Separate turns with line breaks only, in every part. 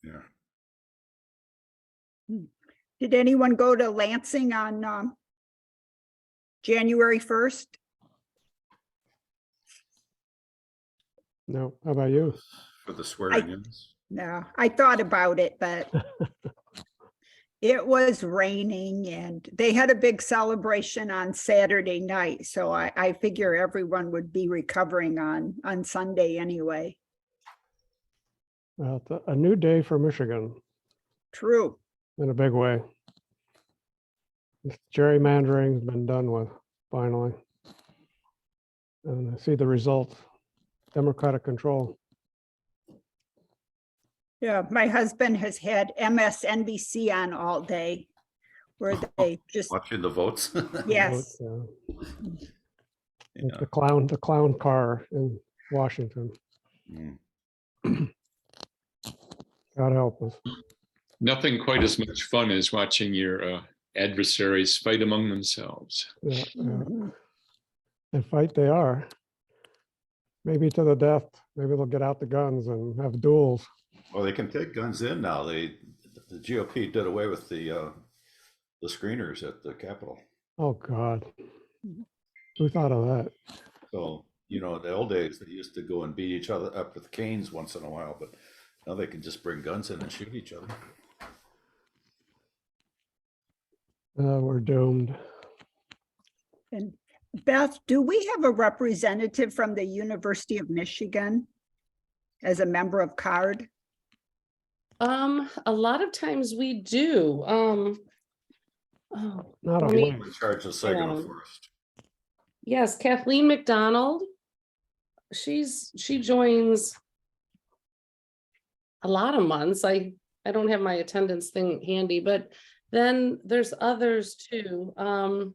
Yeah.
Did anyone go to Lansing on January 1st?
No, how about you?
For the swearing-ins?
No, I thought about it, but it was raining and they had a big celebration on Saturday night. So I figure everyone would be recovering on Sunday anyway.
Well, it's a new day for Michigan
True.
in a big way. This gerrymandering's been done with finally. And I see the results, Democratic control.
Yeah, my husband has had MSNBC on all day where they just,
Watching the votes?
yes.
It's the clown car in Washington.
Mm.
God help us.
Nothing quite as much fun as watching your adversaries fight among themselves.
Yeah. And fight they are. Maybe to the death. Maybe they'll get out the guns and have duels.
Well, they can take guns in now. The GOP did away with the screeners at the Capitol.
Oh God. Who thought of that?
So, in the old days, they used to go and beat each other up with canes once in a while, but now they can just bring guns in and shoot each other.
We're doomed.
And Beth, do we have a representative from the University of Michigan as a member of CARD?
A lot of times we do.
Not a
let me-
win.
In charge of Saginaw Forest.
Yes, Kathleen McDonald. She joins a lot of months. I don't have my attendance thing handy, but then there's others too.
Oh,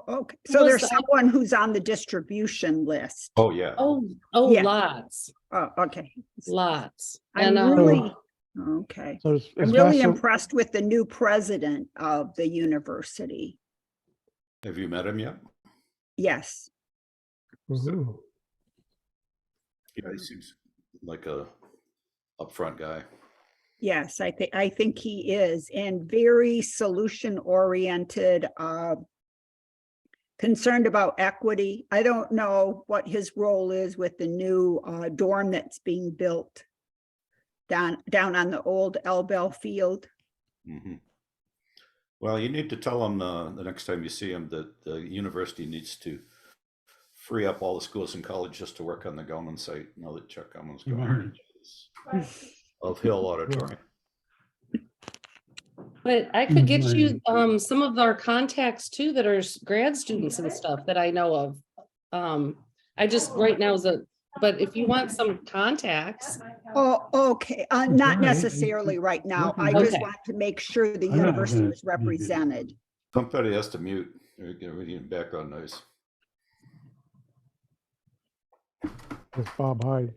okay. So
Was
there's
that-
someone who's on the distribution list.
Oh, yeah.
Oh,
Yeah.
lots.
Oh, okay.
Lots.
I'm
And
really, okay.
So is
I'm really
Vassal-
impressed with the new president of the university.
Have you met him yet?
Yes.
Mhm.
Yeah, he seems like a upfront guy.
Yes, I think he is, and very solution oriented, concerned about equity. I don't know what his role is with the new dorm that's being built down on the old L Bell field.
Mm-hmm. Well, you need to tell him the next time you see him that the university needs to free up all the schools and colleges to work on the Gellman site now that Chuck Gellman's gone. Of Hill Auditorium.
but I could get you some of our contacts too that are grad students and stuff that I know of. I just right now but if you want some contacts,
Oh, okay. Not necessarily right now. I just
Okay.
want to make sure the university was represented.
Somebody has to mute. We're getting background noise.
It's Bob Hyde.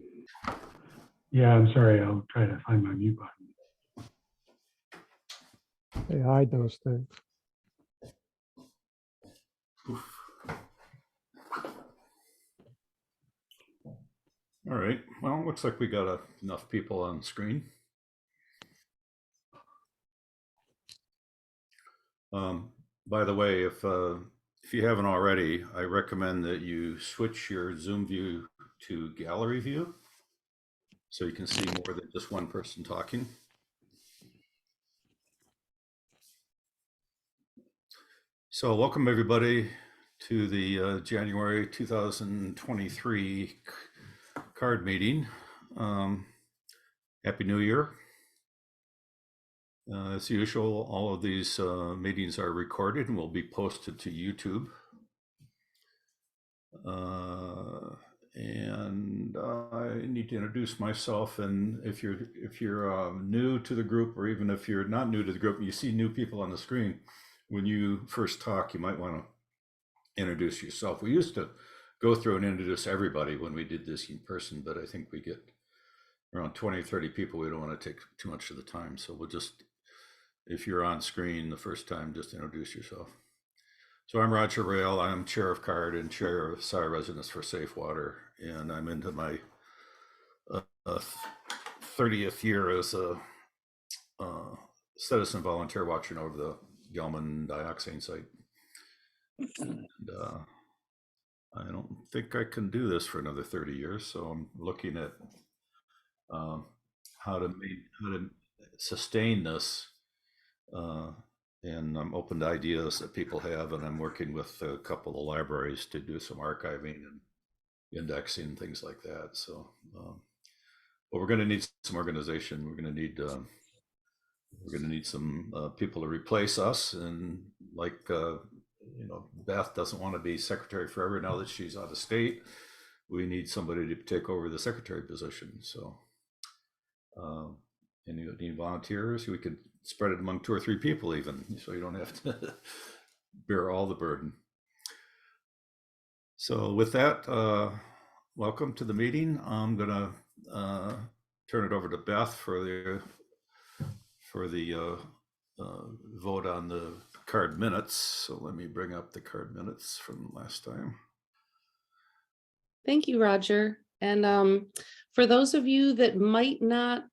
Yeah, I'm sorry. I'll try to find my mute button.
They hide those things.
All right. Well, it looks like we got enough people on screen. By the way, if you haven't already, I recommend that you switch your Zoom view to gallery view so you can see more than just one person talking. So welcome everybody to the January 2023 CARD meeting. Happy New Year. As usual, all of these meetings are recorded and will be posted to YouTube. And I need to introduce myself. And if you're new to the group, or even if you're not new to the group, and you see new people on the screen, when you first talk, you might want to introduce yourself. We used to go through and introduce everybody when we did this in person, but I think we get around 20 or 30 people. We don't want to take too much of the time. So we'll just, if you're on screen the first time, just introduce yourself. So I'm Roger Rayle. I'm chair of CARD and chair of Cy Residents for Safe Water. And I'm into my 30th year as a citizen volunteer watching over the Gelman dioxane site. And, I don't think I can do this for another 30 years, so I'm looking at how to sustain this, and I'm open to ideas that people have, and I'm working with a couple of libraries to do some archiving and indexing, things like that. So, but we're going to need some organization. We're going to need some people to replace us, and like Beth doesn't want to be secretary forever now that she's out of state. We need somebody to take over the secretary position. So, any volunteers? We could spread it among 2 or 3 people even, so you don't have to bear all the burden. So with that, welcome to the meeting. I'm gonna turn it over to Beth for the vote on the card minutes. So let me bring up the card minutes from last time.
Thank you, Roger. And for those of you that might not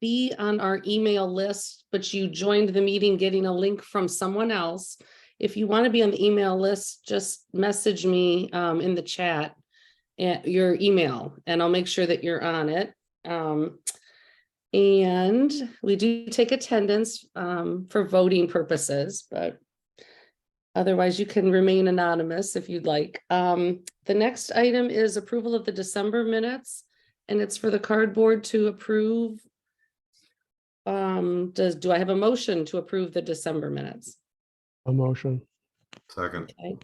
be on our email list, but you joined the meeting getting a link from someone else, if you want to be on the email list, just message me in the chat at your email, and I'll make sure that you're on it. And we do take attendance for voting purposes, but otherwise you can remain anonymous if you'd like. The next item is approval of the December minutes, and it's for the cardboard to approve. Do I have a motion to approve the December minutes?
A motion.
Second.
Okay.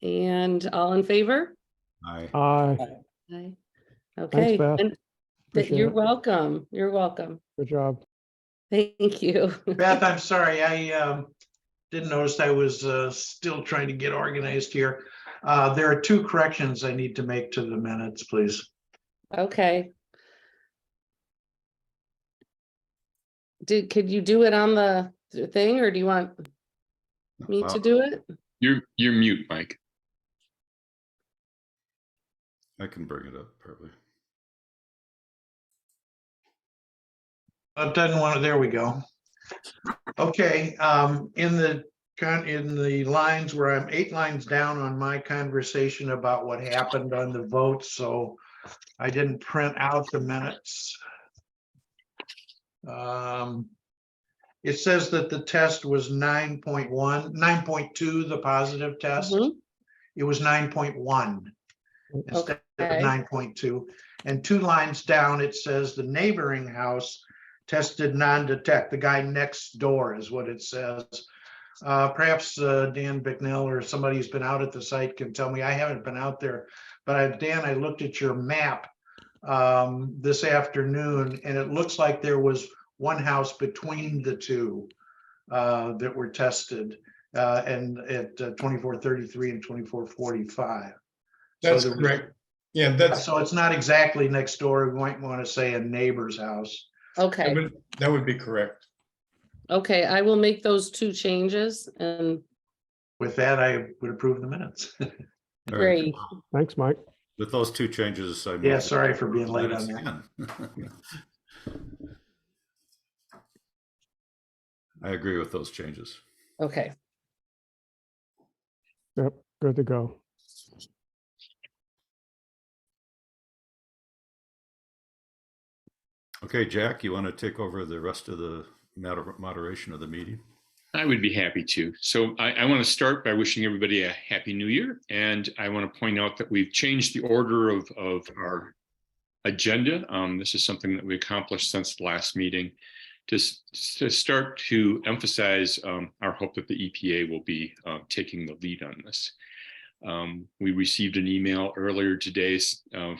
And all in favor?
Aye.
Aye.
Aye. Okay.
Beth.
And
Appreciate
you're
it.
welcome. You're welcome.
Good job.
Thank you.
Beth, I'm sorry, I didn't notice I was still trying to get organized here. There are 2 corrections I need to make to the minutes, please.
Okay. Could you do it on the thing, or do you want me to do it?
You're mute, Mike.
I can bring it up probably.
It doesn't want to, there we go. Okay, in the lines where I'm 8 lines down on my conversation about what happened on the vote, so I didn't print out the minutes. It says that the test was 9.2, the positive test.
Mhm.
It was 9.1 instead
Okay.
of 9.2. And 2 lines down, it says the neighboring house tested non-detect. The guy next door is what it says. Perhaps Dan Bicknell or somebody who's been out at the site can tell me. I haven't been out there, but Dan, I looked at your map this afternoon, and it looks like there was 1 house between the 2 that were tested, and at 2433 and 2445.
That's
So
correct. Yeah, that's
so it's not exactly next door. We might want to say a neighbor's house.
Okay.
that would be correct.
Okay, I will make those 2 changes, and
With that, I would approve the minutes.
All right.
great.
Thanks, Mike.
With those 2 changes, I
Yeah,
move
sorry for being late on
minutes
that.
again. I agree with those changes.
Okay.
Yep, good to go.
Okay, Jack, you want to take over the rest of the moderation of the meeting?
I would be happy to. So I want to start by wishing everybody a happy new year. And I want to point out that we've changed the order of our agenda. This is something that we accomplished since the last meeting to start to emphasize our hope that the EPA will be taking the lead on this. We received an email earlier today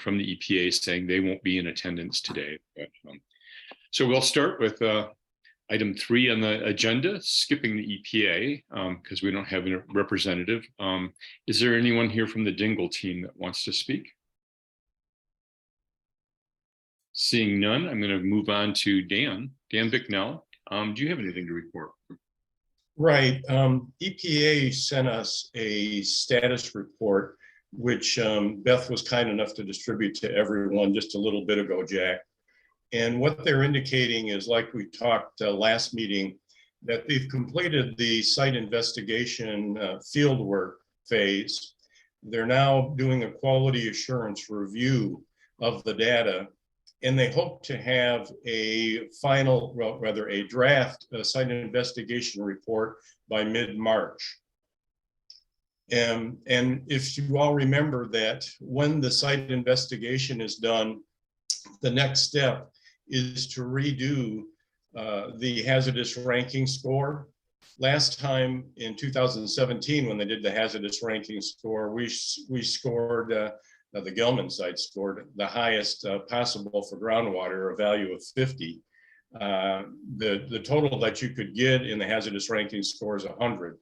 from the EPA saying they won't be in attendance today. But, so we'll start with item 3 on the agenda, skipping the EPA because we don't have a representative. Is there anyone here from the Dingell team that wants to speak? Seeing none, I'm going to move on to Dan Bicknell. Do you have anything to report?
Right. EPA sent us a status report, which Beth was kind enough to distribute to everyone just a little bit ago, Jack. And what they're indicating is, like we talked last meeting, that they've completed the site investigation field work phase. They're now doing a quality assurance review of the data, and they hope to have a final, well, rather a draft site investigation report by mid-March. And if you all remember that when the site investigation is done, the next step is to redo the hazardous ranking score. Last time in 2017, when they did the hazardous ranking score, we scored, the Gelman site scored the highest possible for groundwater, a value of 50. The total that you could get in the hazardous ranking score is 100.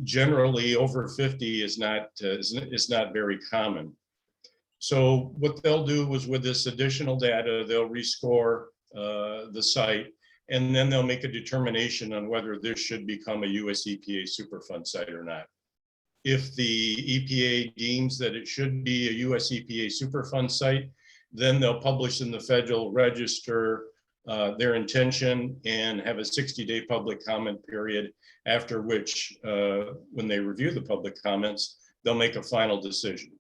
Generally, over 50 is not very common. So what they'll do is, with this additional data, they'll rescore the site, and then they'll make a determination on whether this should become a US EPA Superfund site or not. If the EPA deems that it should be a US EPA Superfund site, then they'll publish in the Federal Register their intention and have a 60-day public comment period, after which, when they review the public comments, they'll make a final decision.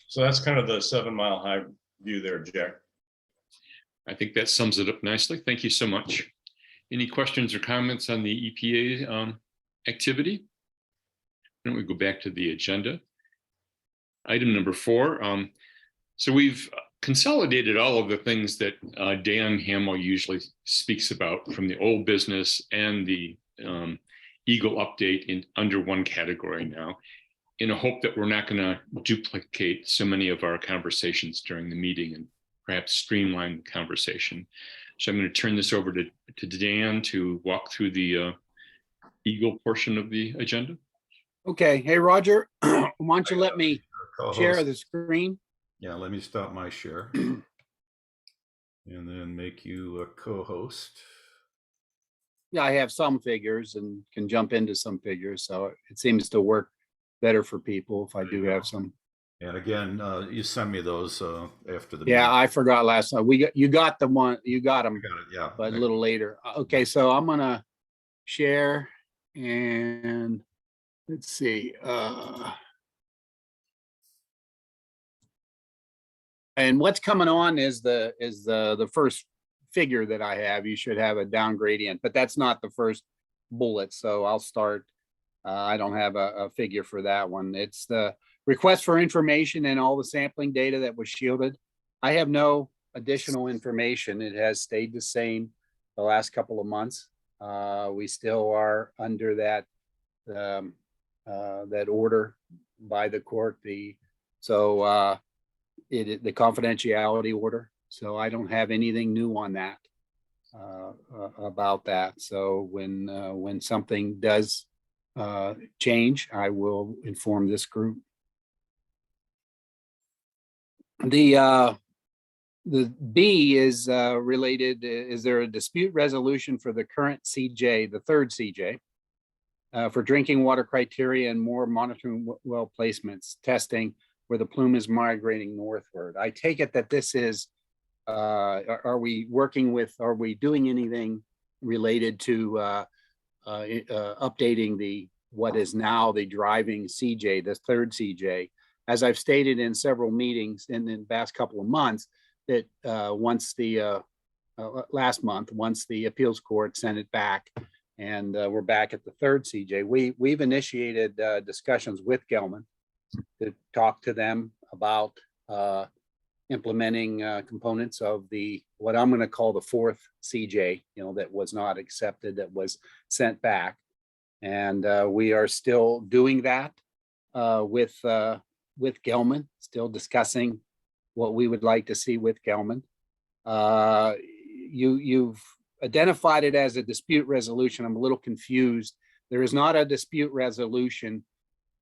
So that's kind of the 7 Mile High view there, Jack.
I think that sums it up nicely. Thank you so much. Any questions or comments on the EPA activity? Why don't we go back to the agenda? Item number 4. So we've consolidated all of the things that Dan Hamill usually speaks about from the old business and the EGLE update under one category now, in a hope that we're not going to duplicate so many of our conversations during the meeting and perhaps streamline the conversation. So I'm going to turn this over to Dan to walk through the EGLE portion of the agenda.
Okay. Hey, Roger, why don't you let me
Co-host.
share the screen?
Yeah, let me stop my share and then make you a co-host.
Yeah, I have some figures and can jump into some figures. So it seems to work better for people if I do have some.
And again, you send me those after the
Yeah,
meeting.
I forgot last time. You got the one, you got them,
Got it, yeah.
but a little later. Okay, so I'm gonna share and let's see. And what's coming on is the first figure that I have. You should have a down gradient, but that's not the first bullet. So I'll start. I don't have a figure for that one. It's the request for information and all the sampling data that was shielded. I have no additional information. It has stayed the same the last couple of months. We still are under that that order by the court. The confidentiality order. So I don't have anything new on that about that. So when something does change, I will inform this group. The B is related. Is there a dispute resolution for the current CJ, the third CJ, for drinking water criteria and more monitoring well placements testing where the plume is migrating northward? I take it that this is, are we doing anything related to updating what is now the driving CJ, the third CJ? As I've stated in several meetings in the past couple of months, that last month, once the appeals court sent it back and we're back at the third CJ, we've initiated discussions with Gelman to talk to them about implementing components of what I'm going to call the fourth CJ, that was not accepted, that was sent back. And we are still doing that with Gelman, still discussing what we would like to see with Gelman. You've identified it as a dispute resolution. I'm a little confused. There is not a dispute resolution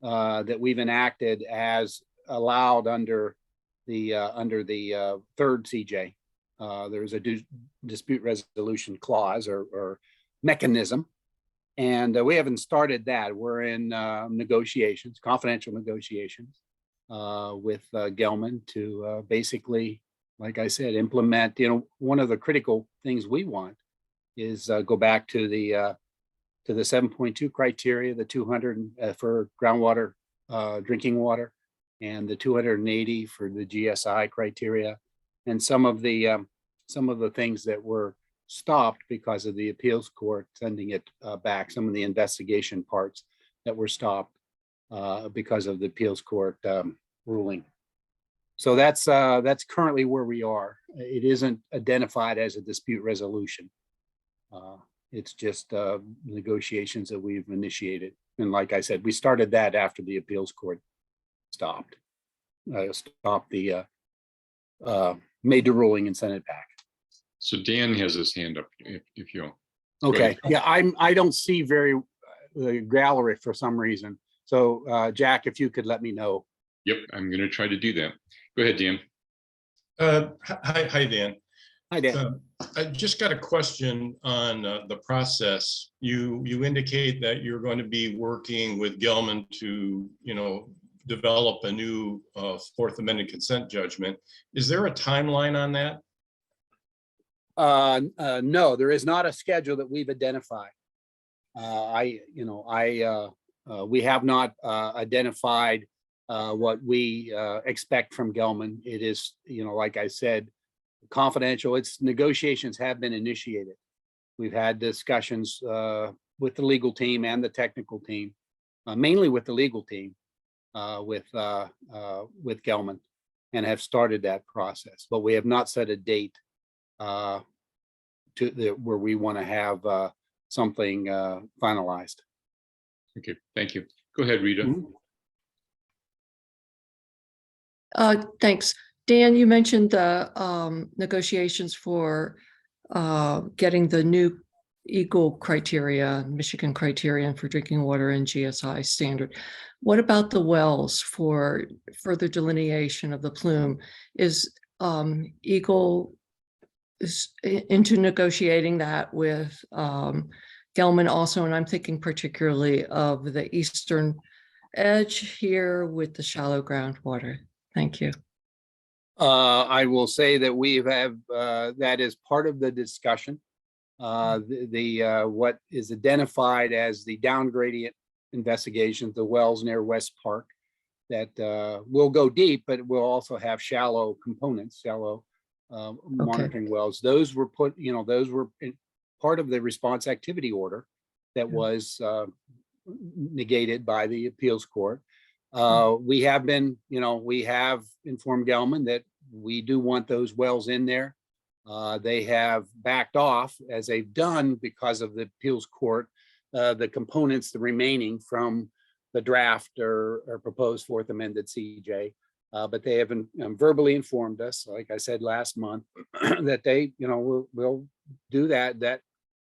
that we've enacted as allowed under the third CJ. There's a dispute resolution clause or mechanism, and we haven't started that. We're in negotiations, confidential negotiations with Gelman to basically, like I said, implement, one of the critical things we want is go back to the 7.2 criteria, the 200 for groundwater drinking water, and the 280 for the GSI criteria, and some of the things that were stopped because of the appeals court sending it back. Some of the investigation parts that were stopped because of the appeals court ruling. So that's currently where we are. It isn't identified as a dispute resolution. It's just negotiations that we've initiated. And like I said, we started that after the appeals court stopped the made the ruling and sent it back.
So Dan has his hand up if you'll.
Okay, yeah, I don't see the gallery for some reason. So Jack, if you could let me know.
Yep, I'm going to try to do that. Go ahead, Dan.
Hi, Dan.
Hi, Dan.
I just got a question on the process. You indicate that you're going to be working with Gelman to, develop a new Fourth Amendment consent judgment. Is there a timeline on that?
No, there is not a schedule that we've identified. We have not identified what we expect from Gelman. It is, like I said, confidential. Its negotiations have been initiated. We've had discussions with the legal team and the technical team, mainly with the legal team, with Gelman, and have started that process. But we have not set a date where we want to have something finalized.
Okay, thank you. Go ahead, Rita.
Thanks. Dan, you mentioned the negotiations for getting the new EGLE criteria, Michigan criterion for drinking water and GSI standard. What about the wells for further delineation of the plume? Is EGLE into negotiating that with Gelman also? And I'm thinking particularly of the eastern edge here with the shallow groundwater. Thank you.
I will say that we have that is part of the discussion. What is identified as the down gradient investigations, the wells near West Park, that will go deep, but will also have shallow components, shallow monitoring wells. Those were put, those were part of the response activity order that was negated by the appeals court. We have been, we have informed Gelman that we do want those wells in there. They have backed off, as they've done because of the appeals court, the components, the remaining from the draft or proposed Fourth Amended CJ. But they have verbally informed us, like I said last month, that they, will do that,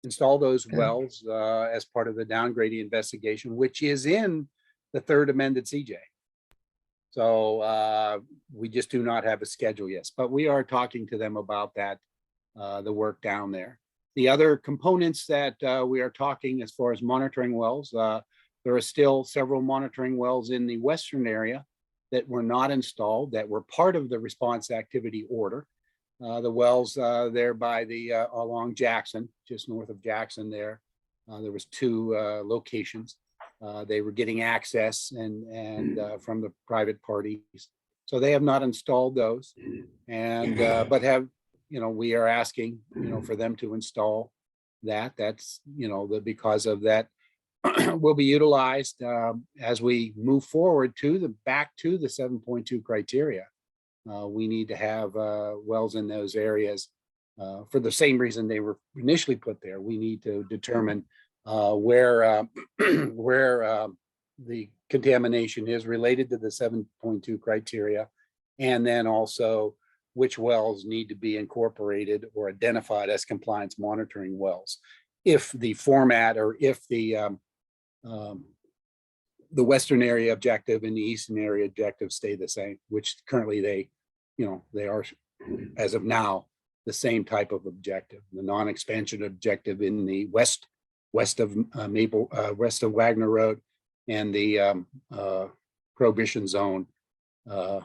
install those wells as part of the downgrading investigation, which is in the Third Amended CJ. So we just do not have a schedule yet, but we are talking to them about that, the work down there. The other components that we are talking as far as monitoring wells, there are still several monitoring wells in the western area that were not installed, that were part of the response activity order. The wells there by the along Jackson, just north of Jackson there, there was two locations. They were getting access and from the private parties. So they have not installed those, and but have, we are asking, for them to install that. That's, because of that will be utilized as we move forward back to the 7.2 criteria. We need to have wells in those areas for the same reason they were initially put there. We need to determine where the contamination is related to the 7.2 criteria, and then also which wells need to be incorporated or identified as compliance monitoring wells. If the format, or if the western area objective and the eastern area objective stay the same, which currently they are, as of now, the same type of objective. The non-expansion objective in the west of west of Wagner Road, and the prohibition zone uh,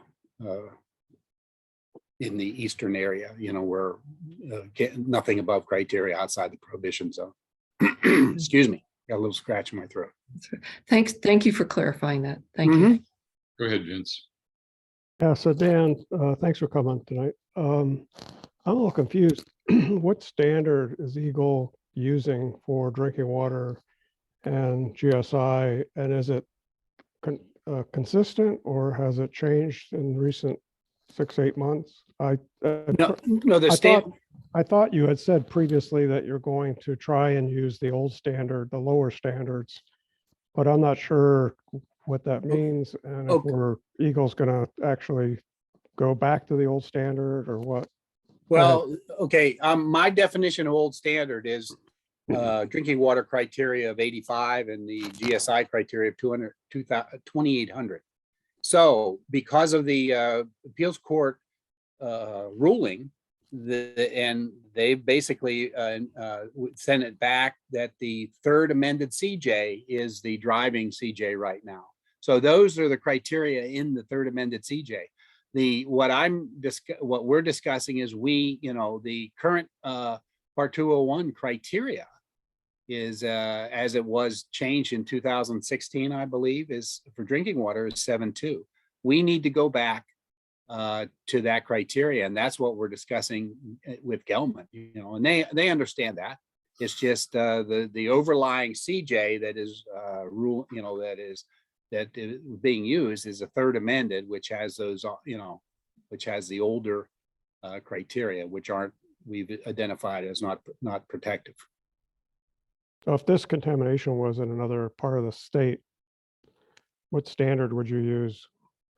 in the eastern area, where nothing above criteria outside the prohibition zone. Excuse me, got a little scratch in my throat.
Thank you for clarifying that. Thank you.
Mhm.
Go ahead, Vince.
Yeah, so Dan, thanks for coming tonight. I'm a little confused. What standard is EGLE using for drinking water and GSI? And is it consistent, or has it changed in recent 6-8 months?
No, the
I
state.
thought you had said previously that you're going to try and use the old standard, the lower standards, but I'm not sure what that means, and if
Okay.
EGLE's going to actually go back to the old standard or what.
Well, okay, my definition of old standard is drinking water criteria of 85 and the GSI criteria of 2,800. So because of the appeals court ruling, and they basically sent it back that the third amended CJ is the driving CJ right now. So those are the criteria in the third amended CJ. What we're discussing is the current Part 201 criteria is as it was changed in 2016, I believe, is for drinking water is 7.2. We need to go back to that criteria, and that's what we're discussing with Gelman. And they understand that. It's just the overlying CJ that is that is being used is a third amended, which has those, which has the older criteria, which we've identified as not protective.
So if this contamination was in another part of the state, what standard would you use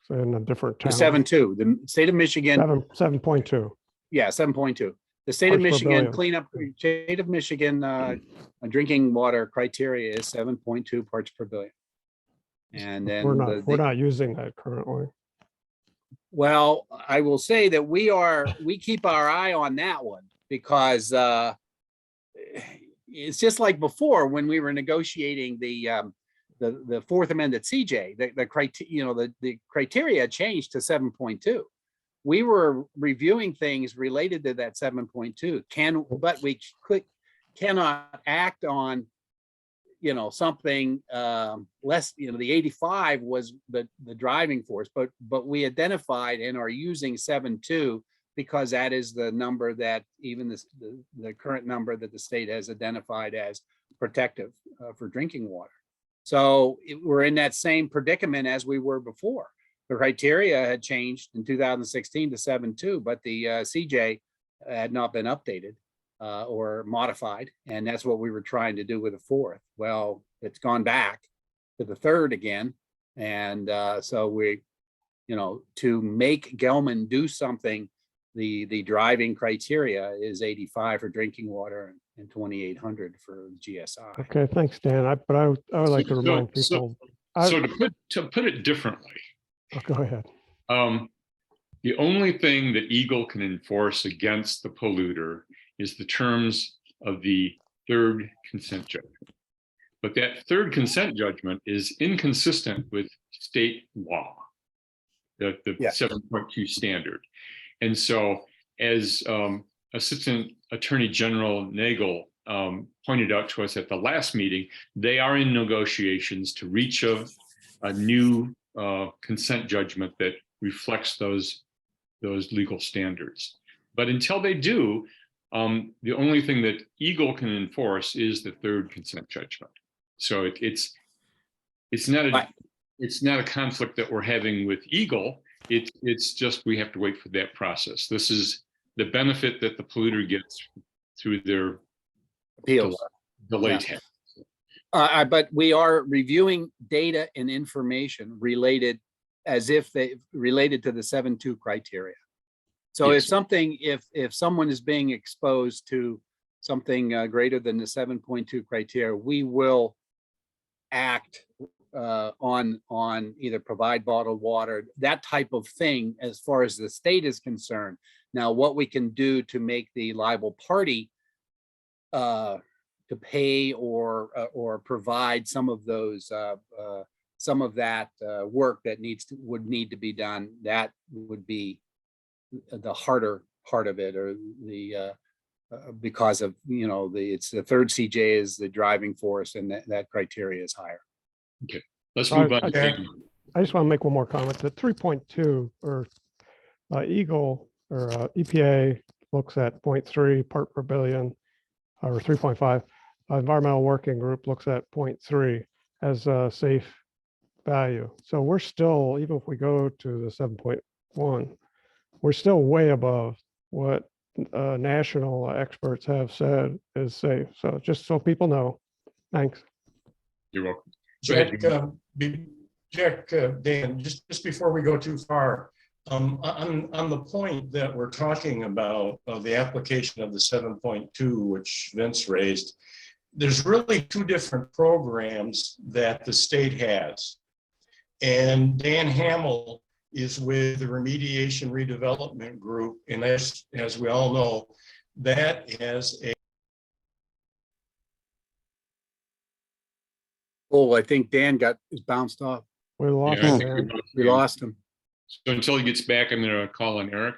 in a different town?
7.2, the state of Michigan.
7.2.
Yeah, 7.2. The state
Parts
of
per
Michigan
billion.
state of Michigan drinking water criteria is 7.2 parts per billion. And then
we're not using that currently.
Well, I will say that we keep our eye on that one, because it's just like before when we were negotiating the fourth amended CJ, the criteria changed to 7.2. We were reviewing things related to that 7.2, but we cannot act on something less. The 85 was the driving force, but we identified and are using 7.2 because that is the number that even the current number that the state has identified as protective for drinking water. So we're in that same predicament as we were before. The criteria had changed in 2016 to 7.2, but the CJ had not been updated or modified. And that's what we were trying to do with the fourth. Well, it's gone back to the third again. And so we, to make Gelman do something, the driving criteria is 85 for drinking water and 2,800 for GSI.
Okay, thanks, Dan. I would like to remind people.
So to put it differently.
Oh, go ahead.
The only thing that EGLE can enforce against the polluter is the terms of the third consent judgment. But that third consent judgment is inconsistent with state law, the 7.2 standard. And so as Assistant Attorney General Nagel pointed out to us at the last meeting, they are in negotiations to reach a new consent judgment that reflects those legal standards. But until they do, the only thing that EGLE can enforce is the third consent judgment. So it's not a conflict that we're having with EGLE. It's just we have to wait for that process. This is the benefit that the polluter gets through their
appeals
delay.
But we are reviewing data and information related as if they related to the 7.2 criteria. So
Yes.
if someone is being exposed to something greater than the 7.2 criteria, we will act on either provide bottled water, that type of thing, as far as the state is concerned. Now, what we can do to make the liable party to pay or provide some of those some of that work that would need to be done, that would be the harder part of it, or the because of, it's the third CJ is the driving force, and that criteria is higher.
Okay, let's move on.
I just want to make one more comment. The 3.2 or EGLE or EPA looks at 0.3 part per billion or 3.5. Environmental Working Group looks at 0.3 as a safe value. So we're still, even if we go to the 7.1, we're still way above what national experts have said is safe. So just so people know. Thanks.
You're welcome.
Jack, Dan, just before we go too far, on the point that we're talking about of the application of the 7.2, which Vince raised, there's really two different programs that the state has. And Dan Hamill is with the Remediation Redevelopment Group. And as we all know, that has a...
Oh, I think Dan is bounced off.
We lost
Yeah, I
him.
think
Man.
We lost him.
So until he gets back, I'm going to call on Eric.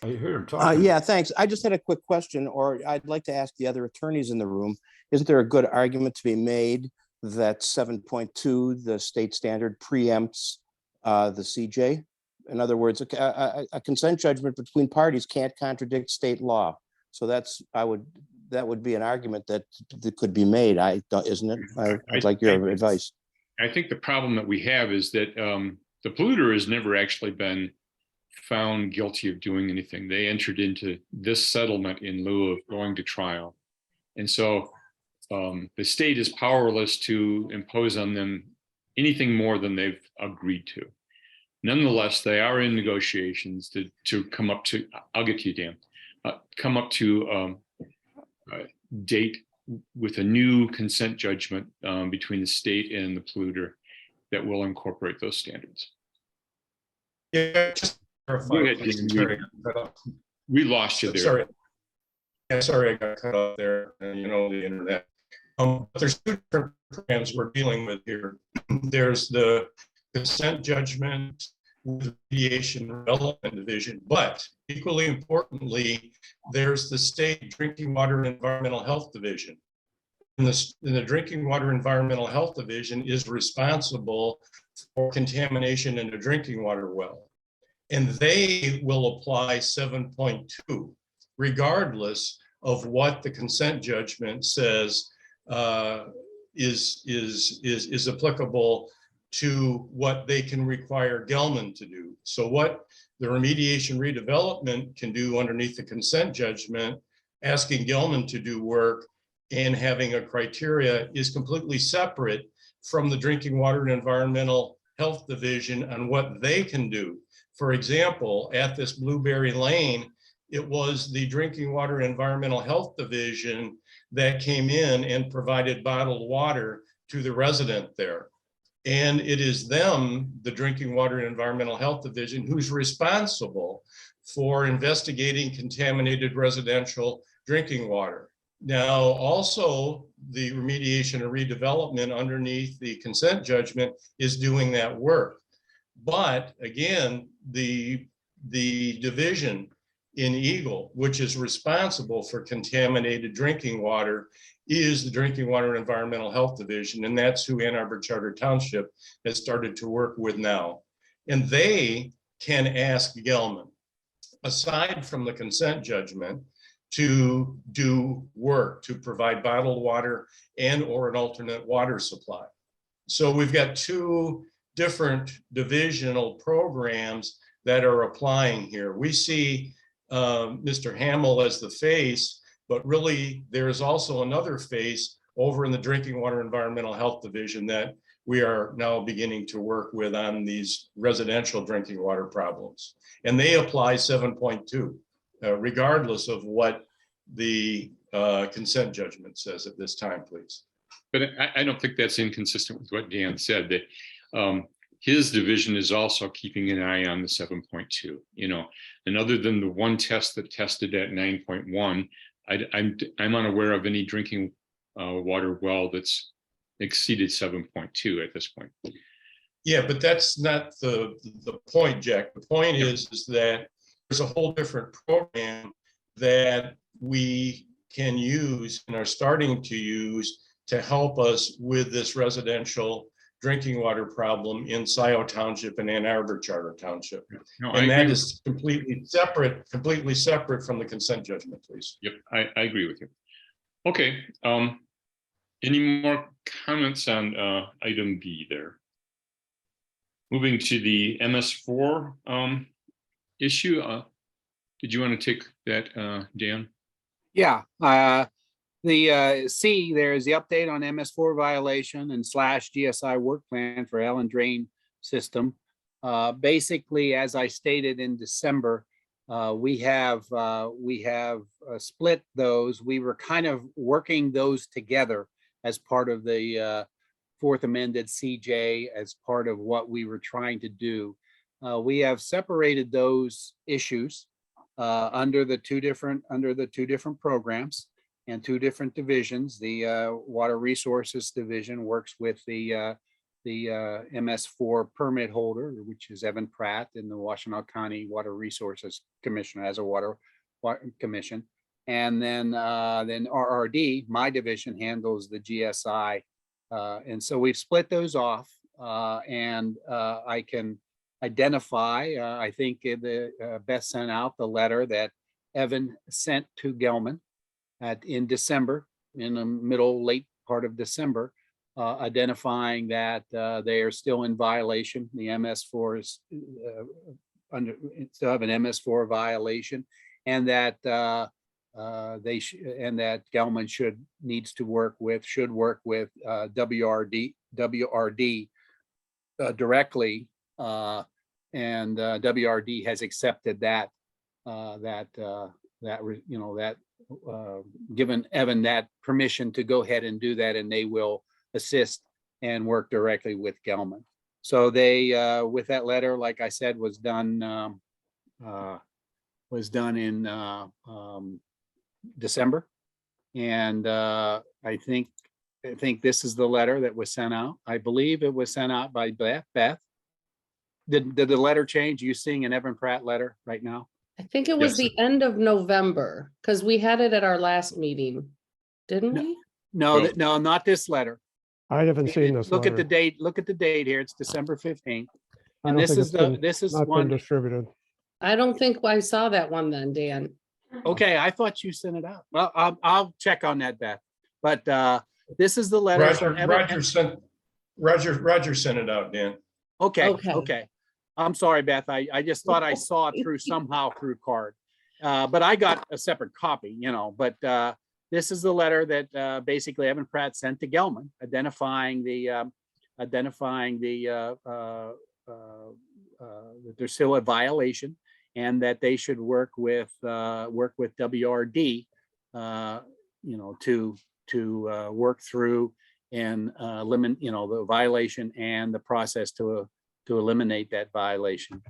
I hear him talking.
Yeah, thanks. I just had a quick question, or I'd like to ask the other attorneys in the room. Isn't there a good argument to be made that 7.2, the state standard, preempts the CJ? In other words, a consent judgment between parties can't contradict state law. So that would be an argument that could be made. Isn't it? I'd like your advice.
I think the problem that we have is that the polluter has never actually been found guilty of doing anything. They entered into this settlement in lieu of going to trial. And so the state is powerless to impose on them anything more than they've agreed to. Nonetheless, they are in negotiations to come up to, I'll get to you, Dan, come up to a date with a new consent judgment between the state and the polluter that will incorporate those standards.
Yeah, just clarify.
We lost you there.
Sorry. Yeah, sorry, I got cut off there, and the internet. But there's two different programs we're dealing with here. There's the consent judgment with the Mediation Development Division, but equally importantly, there's the state Drinking Water and Environmental Health Division. And the Drinking Water Environmental Health Division is responsible for contamination in a drinking water well. And they will apply 7.2, regardless of what the consent judgment says is applicable to what they can require Gelman to do. So what the remediation redevelopment can do underneath the consent judgment, asking Gelman to do work and having a criteria is completely separate from the Drinking Water and Environmental Health Division on what they can do. For example, at this Blueberry Lane, it was the Drinking Water and Environmental Health Division that came in and provided bottled water to the resident there. And it is them, the Drinking Water and Environmental Health Division, who's responsible for investigating contaminated residential drinking water. Now, also, the remediation and redevelopment underneath the consent judgment is doing that work. But again, the division in EGLE, which is responsible for contaminated drinking water, is the Drinking Water and Environmental Health Division, and that's who Ann Arbor Charter Township has started to work with now. And they can ask Gelman, aside from the consent judgment, to do work, to provide bottled water and or an alternate water supply. So we've got two different divisional programs that are applying here. We see Mr. Hamill as the face, but really there is also another face over in the Drinking Water Environmental Health Division that we are now beginning to work with on these residential drinking water problems. And they apply 7.2. Regardless of what the consent judgment says at this time, please.
But I don't think that's inconsistent with what Dan said, that his division is also keeping an eye on the 7.2, and other than the one test that tested at 9.1, I'm unaware of any drinking water well that's exceeded 7.2 at this point.
Yeah, but that's not the point, Jack. The point is that there's a whole different program that we can use and are starting to use to help us with this residential drinking water problem in Scioto Township and Ann Arbor Charter Township.
No,
And
I
that
agree.
is completely separate from the consent judgment, please.
Yep, I agree with you. Okay, any more comments on item B there? Moving to the MS4 issue, did you want to take that, Dan?
Yeah, the C, there is the update on MS4 violation and / GSI work plan for L and drain system. Basically, as I stated in December, we have split those. We were kind of working those together as part of the fourth amended CJ, as part of what we were trying to do. We have separated those issues under the two different programs and two different divisions. The Water Resources Division works with the MS4 permit holder, which is Evan Pratt, in the Washtenaw County Water Resources Commission as a water commission. And then RRD, my division, handles the GSI. And so we've split those off, and I can identify, I think Beth sent out the letter that Evan sent to Gelman in December, in the late part of December, identifying that they are still in violation. The MS4 is still have an MS4 violation, and that Gelman should work with WRD directly, and WRD has accepted that given Evan that permission to go ahead and do that, and they will assist and work directly with Gelman. So they, with that letter, like I said, was done in December, and I think this is the letter that was sent out. I believe it was sent out by Beth. Did the letter change? You seeing an Evan Pratt letter right now?
I think it was
Yes,
the end of November, because we had it at our last meeting, didn't we?
No, no, not this letter.
I haven't seen this
Look at the
letter.
date. Look at the date here. It's December 15th.
I
And
don't
this
think
is
it's been-
this is
not been
one.
distributed.
I don't think I saw that one then, Dan.
Okay, I thought you sent it out. Well, I'll check on that, Beth. But this is the letter. from Evan-
Roger sent it out, Dan.
Okay,
Okay.
okay. I'm sorry, Beth. I just thought I saw it through somehow through card. But I got a separate copy, but this is the letter that basically Evan Pratt sent to Gelman, identifying that there's still a violation, and that they should work with WRD, to work through and limit, the violation and the process to eliminate that violation.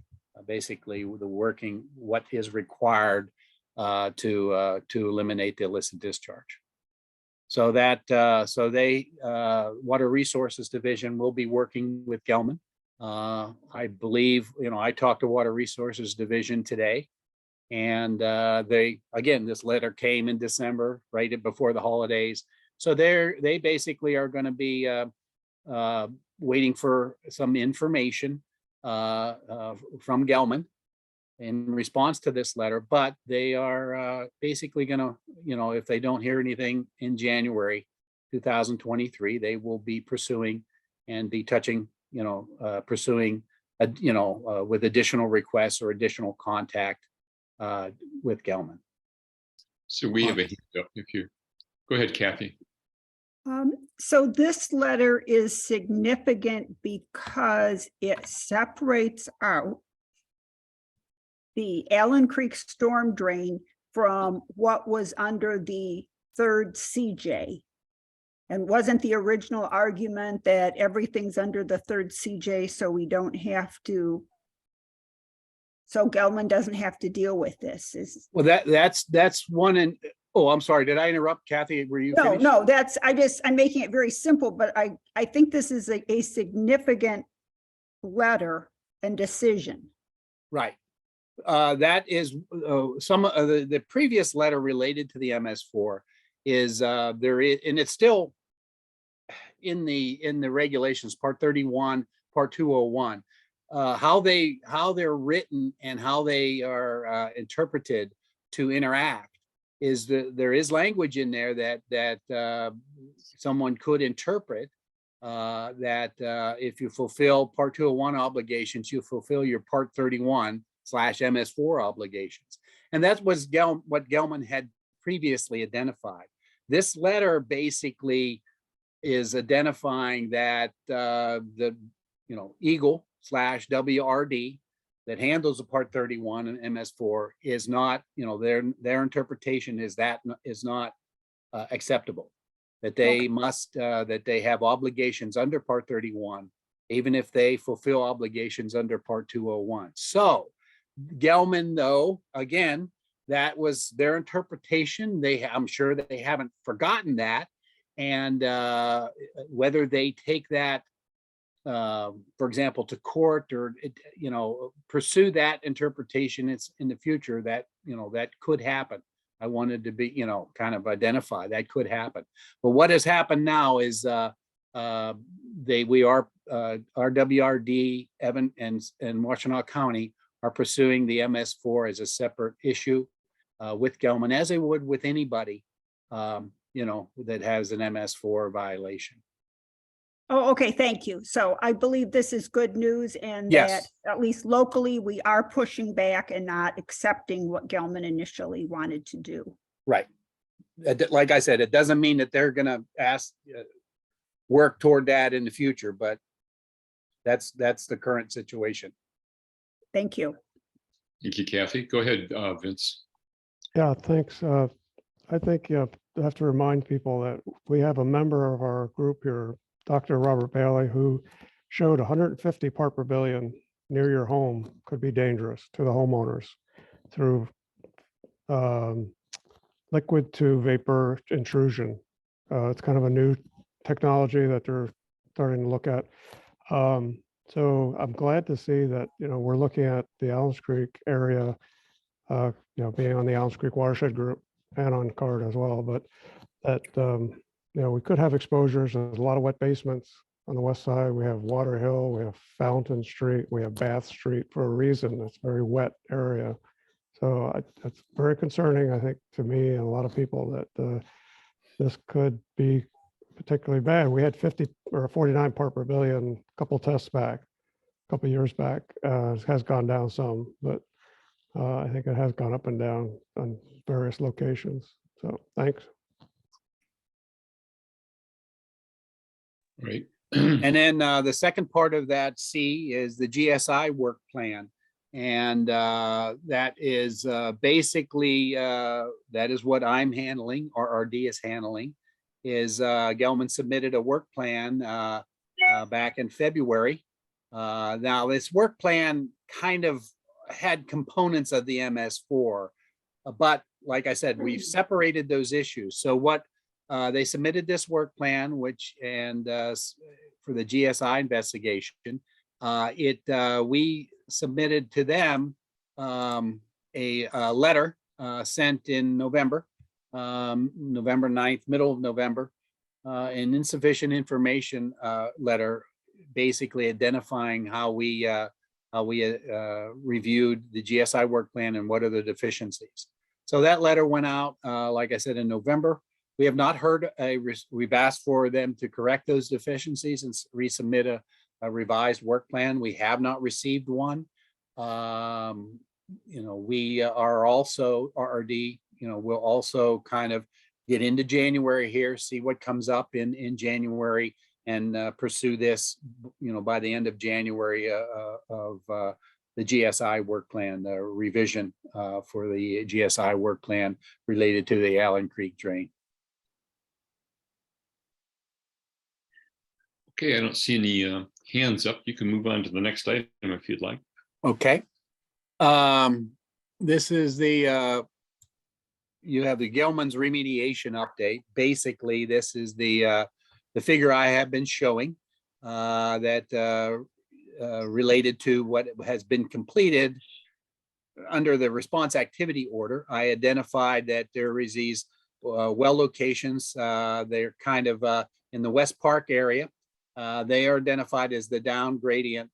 Basically, what is required to eliminate the illicit discharge. So they Water Resources Division will be working with Gelman. I believe, I talked to Water Resources Division today, and this letter came in December, right before the holidays. So they basically are going to be waiting for some information from Gelman in response to this letter, but they are basically going to, if they don't hear anything in January 2023, they will be pursuing and be touching, with additional requests or additional contact with Gelman.
So we have a hand up if you, go ahead, Kathy.
So this letter is significant because it separates out the Allen Creek storm drain from what was under the third CJ. And wasn't the original argument that everything's under the third CJ, so we don't have to, so Gelman doesn't have to deal with this?
Well, that's one. And oh, I'm sorry, did I interrupt, Kathy? Were you finished?
No, I'm making it very simple, but I think this is a significant letter and decision.
Right. That is some of the previous letter related to the MS4 is there is, and it's still in the regulations, part 31, part 201, how they're written and how they are interpreted to interact is that there is language in there that someone could interpret that if you fulfill part 201 obligations, you fulfill your part 31/MS4 obligations. And that was what Gelman had previously identified. This letter basically is identifying that the EGLE/WRD that handles the part 31 and MS4 is not, their interpretation is that is not acceptable. That they must, that they have obligations under part 31, even if they fulfill obligations under part 201. So Gelman, though, again, that was their interpretation. I'm sure that they haven't forgotten that. And whether they take that, for example, to court or, pursue that interpretation, it's in the future that, that could happen. I wanted to be, kind of identify that could happen. But what has happened now is RWRD, Evan and Washtenaw County are pursuing the MS4 as a separate issue with Gelman, as they would with anybody, that has an MS4 violation.
Oh, okay, thank you. So I believe this is good news and
Yes.
that at least locally, we are pushing back and not accepting what Gelman initially wanted to do.
Right. Like I said, it doesn't mean that they're going to work toward that in the future, but that's the current situation.
Thank you.
Thank you, Kathy. Go ahead, Vince.
Yeah, thanks. I think you have to remind people that we have a member of our group here, Dr. Robert Bailey, who showed 150 part per billion near your home could be dangerous to the homeowners through liquid to vapor intrusion. It's kind of a new technology that they're starting to look at. So I'm glad to see that, we're looking at the Allens Creek area, being on the Allens Creek watershed group and on CARD as well, but that, we could have exposures. There's a lot of wet basements on the west side. We have Water Hill, we have Fountain Street, we have Bath Street for a reason. It's a very wet area. So that's very concerning, I think, to me and a lot of people that this could be particularly bad. We had 50 or 49 part per billion, a couple tests back, a couple years back. It has gone down some, but I think it has gone up and down on various locations. So thanks.
Right.
And then the second part of that C is the GSI work plan. And that is basically, that is what I'm handling, or RD is handling, is Gelman submitted a work plan back in February. Now this work plan kind of had components of the MS4, but like I said, we've separated those issues. So what they submitted this work plan, which for the GSI investigation, we submitted to them a letter sent in November 9th, middle of November, an insufficient information letter, basically identifying how we reviewed the GSI work plan and what are the deficiencies. So that letter went out, like I said, in November. We have not heard we've asked for them to correct those deficiencies and resubmit a revised work plan. We have not received one. We are also, RRD, we'll also kind of get into January here, see what comes up in January, and pursue this, by the end of January of the GSI work plan, the revision for the GSI work plan related to the Allen Creek drain.
Okay, I don't see any hands up. You can move on to the next item if you'd like.
Okay. This is the, you have the Gelman's remediation update. Basically, this is the figure I have been showing that related to what has been completed under the response activity order. I identified that there is these well locations. They're kind of in the West Park area. They are identified as the down gradient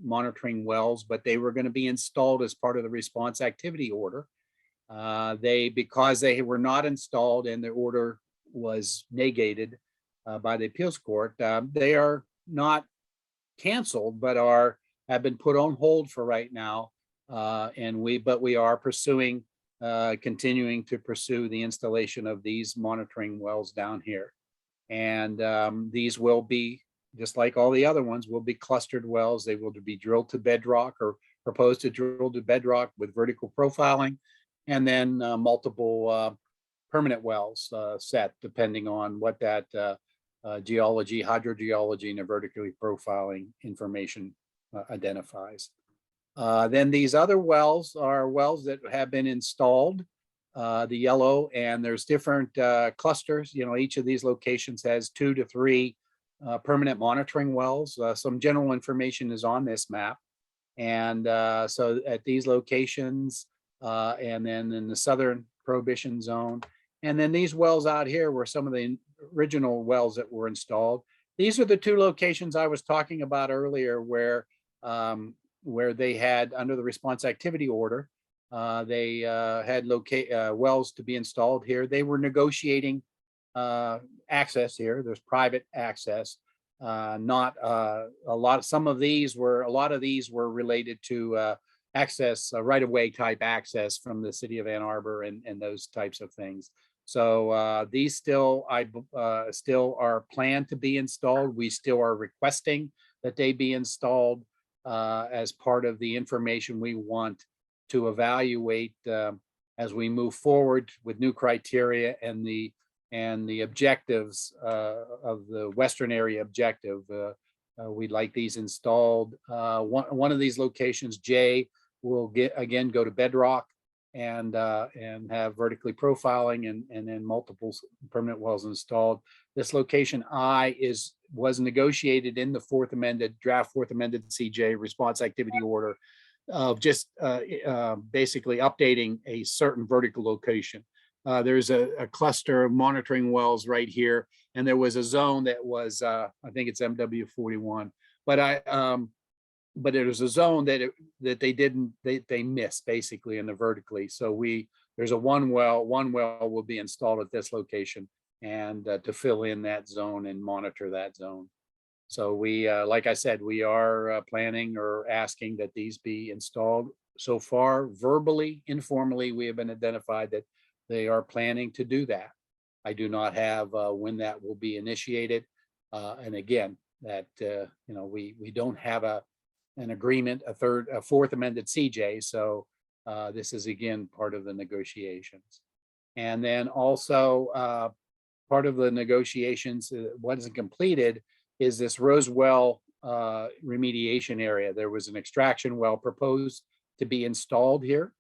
monitoring wells, but they were going to be installed as part of the response activity order. Because they were not installed and the order was negated by the appeals court, they are not canceled, but have been put on hold for right now. But we are pursuing, continuing to pursue the installation of these monitoring wells down here. And these will be, just like all the other ones, will be clustered wells. They will be drilled to bedrock or proposed to drill to bedrock with vertical profiling, and then multiple permanent wells set depending on what that geology, hydrogeology, and vertically profiling information identifies. Then these other wells are wells that have been installed, the yellow, and there's different clusters. You know, each of these locations has 2 to 3 permanent monitoring wells. Some general information is on this map. And so at these locations, and then in the southern prohibition zone, and then these wells out here were some of the original wells that were installed. These are the 2 locations I was talking about earlier where they had, under the response activity order, they had wells to be installed here. They were negotiating access here. There's private access. Not a lot. Some of these were, a lot of these were related to access, right-of-way type access from the city of Ann Arbor and those types of things. So these still are planned to be installed. We still are requesting that they be installed as part of the information we want to evaluate as we move forward with new criteria and the objectives of the Western area objective. We'd like these installed. One of these locations, J, will go to bedrock and have vertically profiling and then multiple permanent wells installed. This location I was negotiated in the draft fourth amended CJ response activity order of just basically updating a certain vertical location. There's a cluster of monitoring wells right here, and there was a zone that was I think it's MW41, but it was a zone that they missed basically in the vertically. So there's a one well will be installed at this location and to fill in that zone and monitor that zone. So we, like I said, we are planning or asking that these be installed. So far, verbally, informally, we have been identified that they are planning to do that. I do not have when that will be initiated. And again, that we don't have an agreement, a fourth amended CJ. So this is again part of the negotiations. And then also part of the negotiations, what isn't completed, is this Rosewell remediation area. There was an extraction well proposed to be installed here.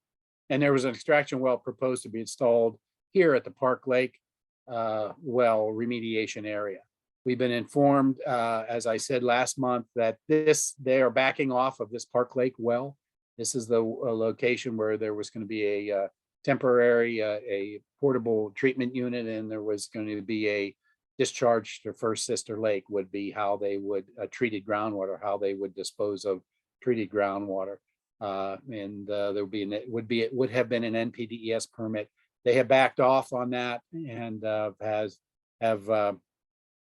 And there was an extraction well proposed to be installed here at the Park Lake well remediation area. We've been informed, as I said last month, that they are backing off of this Park Lake well. This is the location where there was going to be a temporary, a portable treatment unit, and there was going to be a discharge to First Sister Lake would be how they would treated groundwater, how they would dispose of treated groundwater. There would have been an NPDES permit. They have backed off on that and have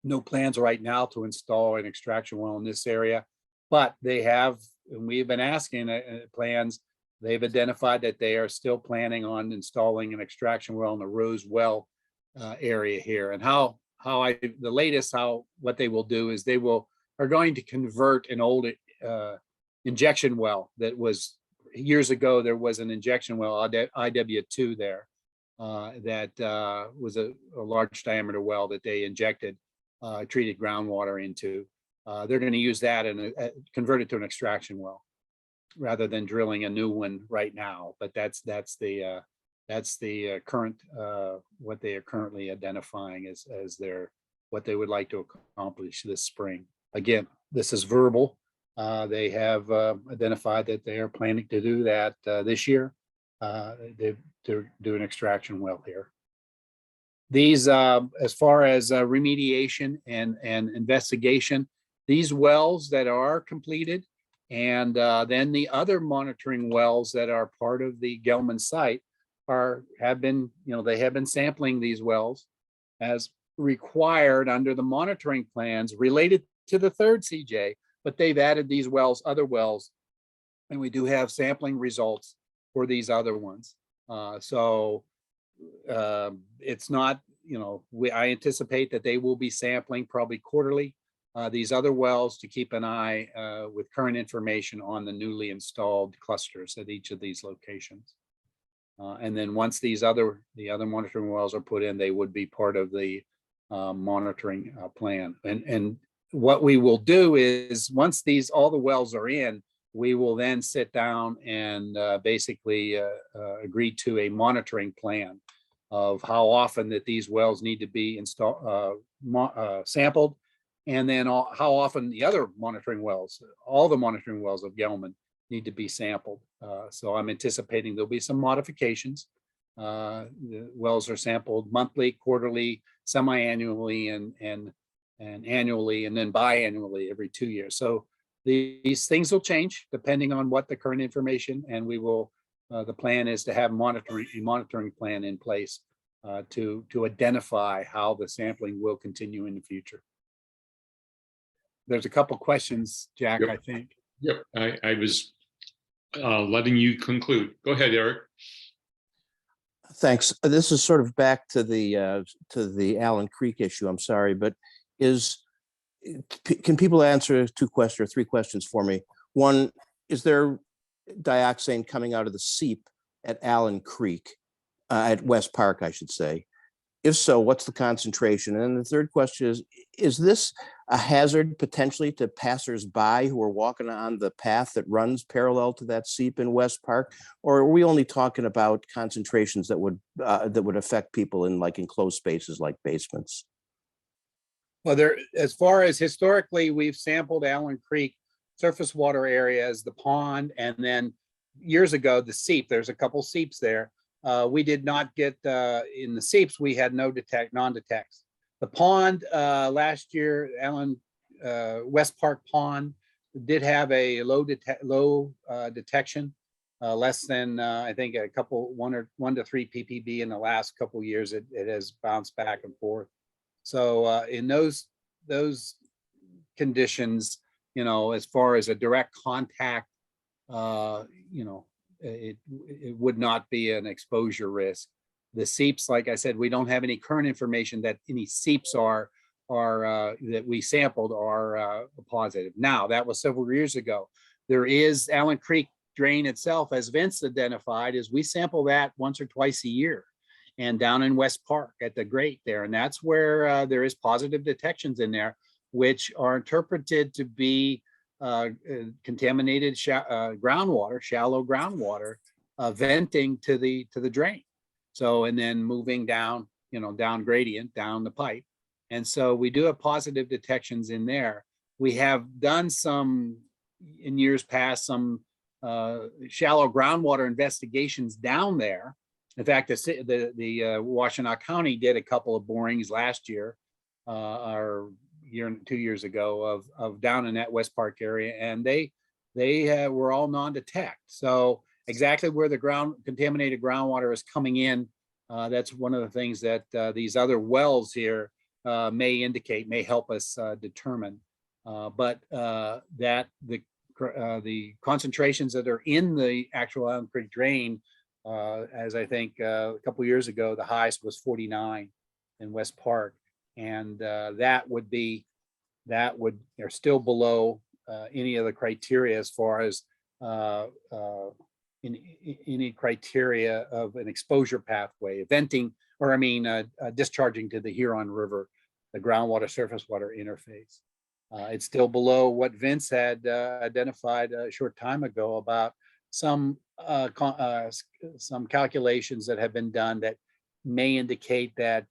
no plans right now to install an extraction well in this area, but they have, and we've been asking plans. They've identified that they are still planning on installing an extraction well in the Rosewell area here. And what they will do is are going to convert an old injection well that was years ago. There was an injection well, IW2 there, that was a large diameter well that they injected treated groundwater into. They're going to use that and convert it to an extraction well rather than drilling a new one right now. But that's the current what they are currently identifying as what they would like to accomplish this spring. Again, this is verbal. They have identified that they are planning to do that this year. They're doing extraction well here. These, as far as remediation and investigation, these wells that are completed, and then the other monitoring wells that are part of the Gelman site have been sampling these wells as required under the monitoring plans related to the third CJ, but they've added these wells, other wells, and we do have sampling results for these other ones. It's not, I anticipate that they will be sampling probably quarterly these other wells to keep an eye with current information on the newly installed clusters at each of these locations. And then once the other monitoring wells are put in, they would be part of the monitoring plan. And what we will do is once all the wells are in, we will then sit down and basically agree to a monitoring plan of how often that these wells need to be sampled, and then how often the other monitoring wells, all the monitoring wells of Gelman, need to be sampled. So I'm anticipating there'll be some modifications. The wells are sampled monthly, quarterly, semi-annually, and annually, and then biannually every 2 years. So these things will change depending on what the current information, and we will. The plan is to have a monitoring plan in place to identify how the sampling will continue in the future. There's a couple questions, Jack.
Yep.
I think.
Yep, I was letting you conclude. Go ahead, Eric.
Thanks. This is sort of back to the Allen Creek issue. I'm sorry, but can people answer 2 questions or 3 questions for me? One, is there dioxane coming out of the seep at Allen Creek, at West Park, I should say? If so, what's the concentration? And the third question is this a hazard potentially to passersby who are walking on the path that runs parallel to that seep in West Park? Or are we only talking about concentrations that would affect people in like enclosed spaces like basements?
Well, as far as historically, we've sampled Allen Creek surface water areas, the pond, and then years ago, the seep. There's a couple seeps there. We did not get in the seeps. We had non-detects. The pond last year, West Park Pond did have a low detection, less than I think one to 3 ppb in the last couple of years. It has bounced back and forth. So in those conditions, as far as a direct contact, it would not be an exposure risk. The seeps, like I said, we don't have any current information that any seeps that we sampled are positive. Now, that was several years ago. There is Allen Creek drain itself, as Vince identified, is we sample that once or twice a year, and down in West Park at the grate there. And that's where there is positive detections in there, which are interpreted to be contaminated groundwater, shallow groundwater, venting to the drain. So, and then moving down, down gradient, down the pipe. And so we do have positive detections in there. We have done some, in years past, some shallow groundwater investigations down there. In fact, the Washtenaw County did a couple of borings last year, or 2 years ago, of down in that West Park area, and they were all non-detect. So exactly where the contaminated groundwater is coming in, that's one of the things that these other wells here may help us determine. But that the concentrations that are in the actual Allen Creek drain, as I think a couple of years ago, the highest was 49 in West Park, and they're still below any of the criteria as far as any criteria of an exposure pathway, venting, or discharging to the Huron River, the groundwater surface water interface. It's still below what Vince had identified a short time ago about some calculations that have been done that may indicate that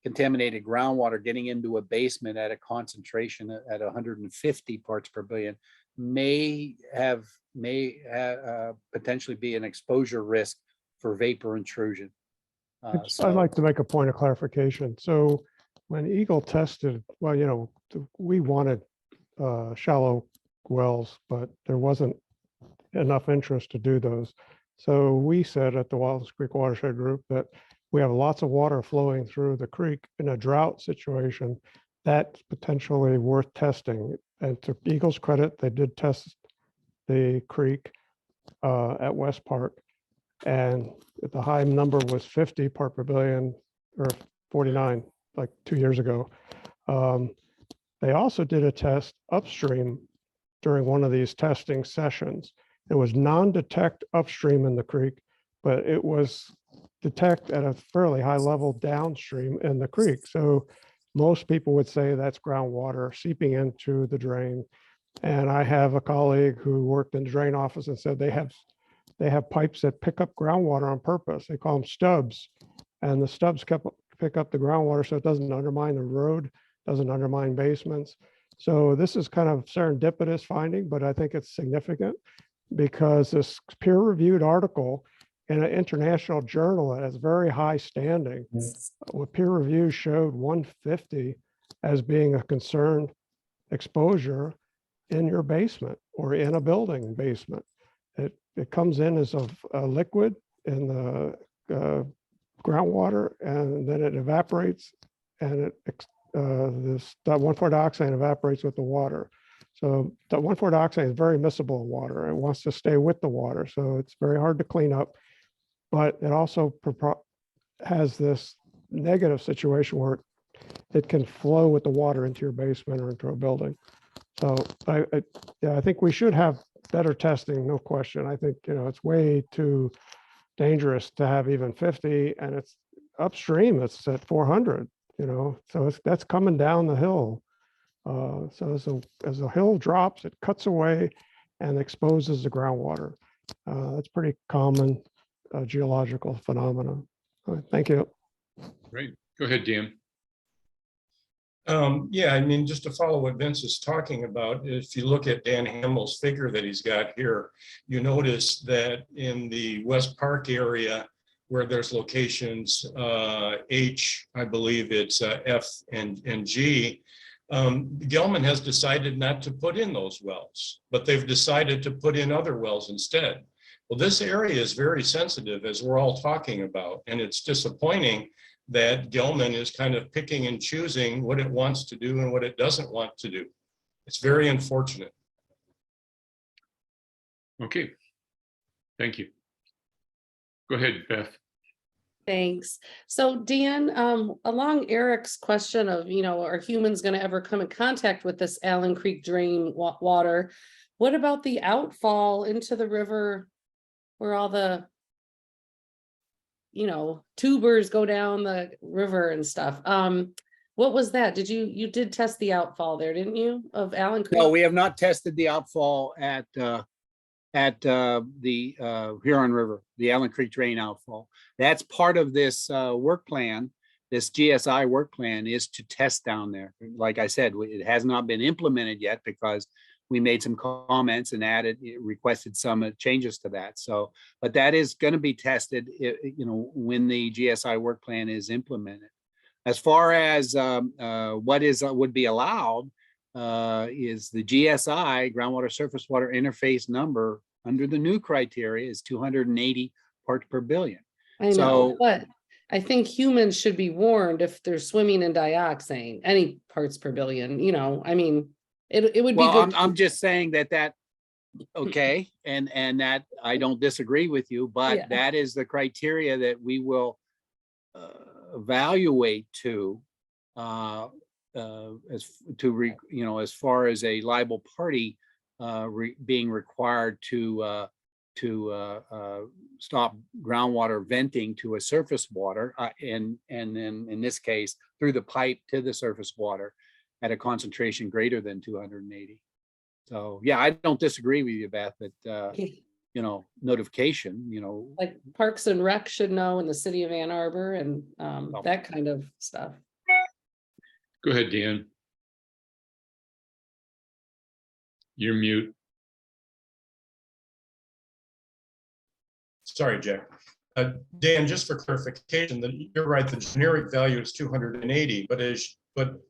contaminated groundwater getting into a basement at a concentration at 150 parts per billion may potentially be an exposure risk for vapor intrusion.
I'd like to make a point of clarification. So when EGLE tested, well, you know, we wanted shallow wells, but there wasn't enough interest to do those. So we said at the Wallis Creek Watershed Group that we have lots of water flowing through the creek in a drought situation. That's potentially worth testing. And to EGLE's credit, they did test the creek at West Park. And the high number was 50 part per billion, or 49, like 2 years ago. They also did a test upstream during one of these testing sessions. It was non-detect upstream in the creek, but it was detect at a fairly high level downstream in the creek. So most people would say that's groundwater seeping into the drain. And I have a colleague who worked in the drain office and said they have pipes that pick up groundwater on purpose. They call them stubs. And the stubs pick up the groundwater so it doesn't undermine the road, doesn't undermine basements. So this is kind of serendipitous finding, but I think it's significant because this peer-reviewed article in an international journal that has very high standing, with peer review showed 150 as being a concerned exposure in your basement or in a building basement. It comes in as a liquid in the groundwater, and then it evaporates, and that 1,4-dioxane evaporates with the water. So that 1,4-dioxane is very miscible in water. It wants to stay with the water, so it's very hard to clean up. But it also has this negative situation where it can flow with the water into your basement or into a building. So I think we should have better testing, no question. I think, you know, it's way too dangerous to have even 50, and it's upstream, it's at 400, you know, so that's coming down the hill. So as the hill drops, it cuts away and exposes the groundwater. That's pretty common geological phenomenon. Thank you.
Great. Go ahead, Dan.
Yeah, I mean, just to follow what Vince is talking about, if you look at Dan Hamill's figure that he's got here, you notice that in the West Park area where there's locations H, I believe it's F and G, Gelman has decided not to put in those wells, but they've decided to put in other wells instead. Well, this area is very sensitive, as we're all talking about, and it's disappointing that Gelman is kind of picking and choosing what it wants to do and what it doesn't want to do. It's very unfortunate.
Okay, thank you. Go ahead, Beth.
Thanks. So Dan, along Eric's question of, you know, are humans going to ever come in contact with this Allen Creek drain water? What about the outfall into the river where all the, you know, tubers go down the river and stuff? What was that? You did test the outfall there, didn't you, of Allen Creek?
No, we have not tested the outfall at the Huron River, the Allen Creek drain outfall. That's part of this work plan. This GSI work plan is to test down there. Like I said, it has not been implemented yet because we made some comments and requested some changes to that. So, but that is going to be tested, you know, when the GSI work plan is implemented. As far as what would be allowed, is the GSI, groundwater surface water interface number under the new criteria is 280 parts per billion.
I know, but I think humans should be warned if they're swimming in dioxane, any parts per billion, you know, I mean, it would be good.
I'm just saying that okay, and that I don't disagree with you, but
Yeah.
that is the criteria that we will evaluate to as far as a liable party being required to stop groundwater venting to a surface water, and then in this case through the pipe to the surface water at a concentration greater than 280. So yeah, I don't disagree with you, Beth, that you know, notification, you know,
like Parks and Rec should know in the city of Ann Arbor and that kind of stuff.
Go ahead, Dan. You're mute.
sorry, Jack. Dan, just for clarification, that you're right, the generic value is 280, but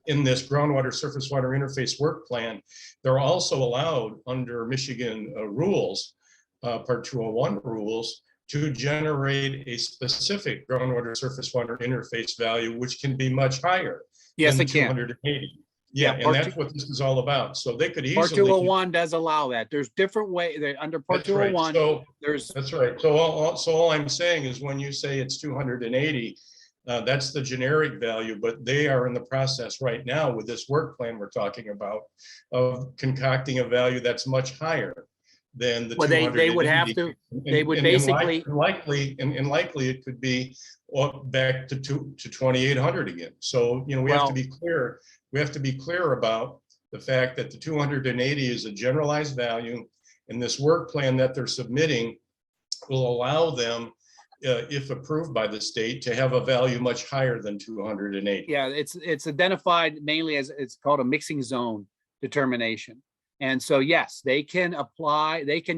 in this groundwater surface water interface work plan, they're also allowed under Michigan rules, Part 201 rules, to generate a specific groundwater surface water interface value, which can be much higher
Yes,
than
it can.
280. Yeah, and
Part
that's what this is all about. So they could
Part
easily.
201 does allow that. There's different way, under Part
That's right.
201,
So
there's,
that's right. So all I'm saying is when you say it's 280, that's the generic value, but they are in the process right now with this work plan we're talking about of concocting a value that's much higher than the
well, they would have
280.
to, they would
And
basically,
likely it could be back to 2,800 again. So, we have
Well-
to be clear. We have to be clear about the fact that the 280 is a generalized value, and this work plan that they're submitting will allow them, if approved by the state, to have a value much higher than 280.
yeah, it's identified mainly as, it's called a mixing zone determination. And so, yes, they can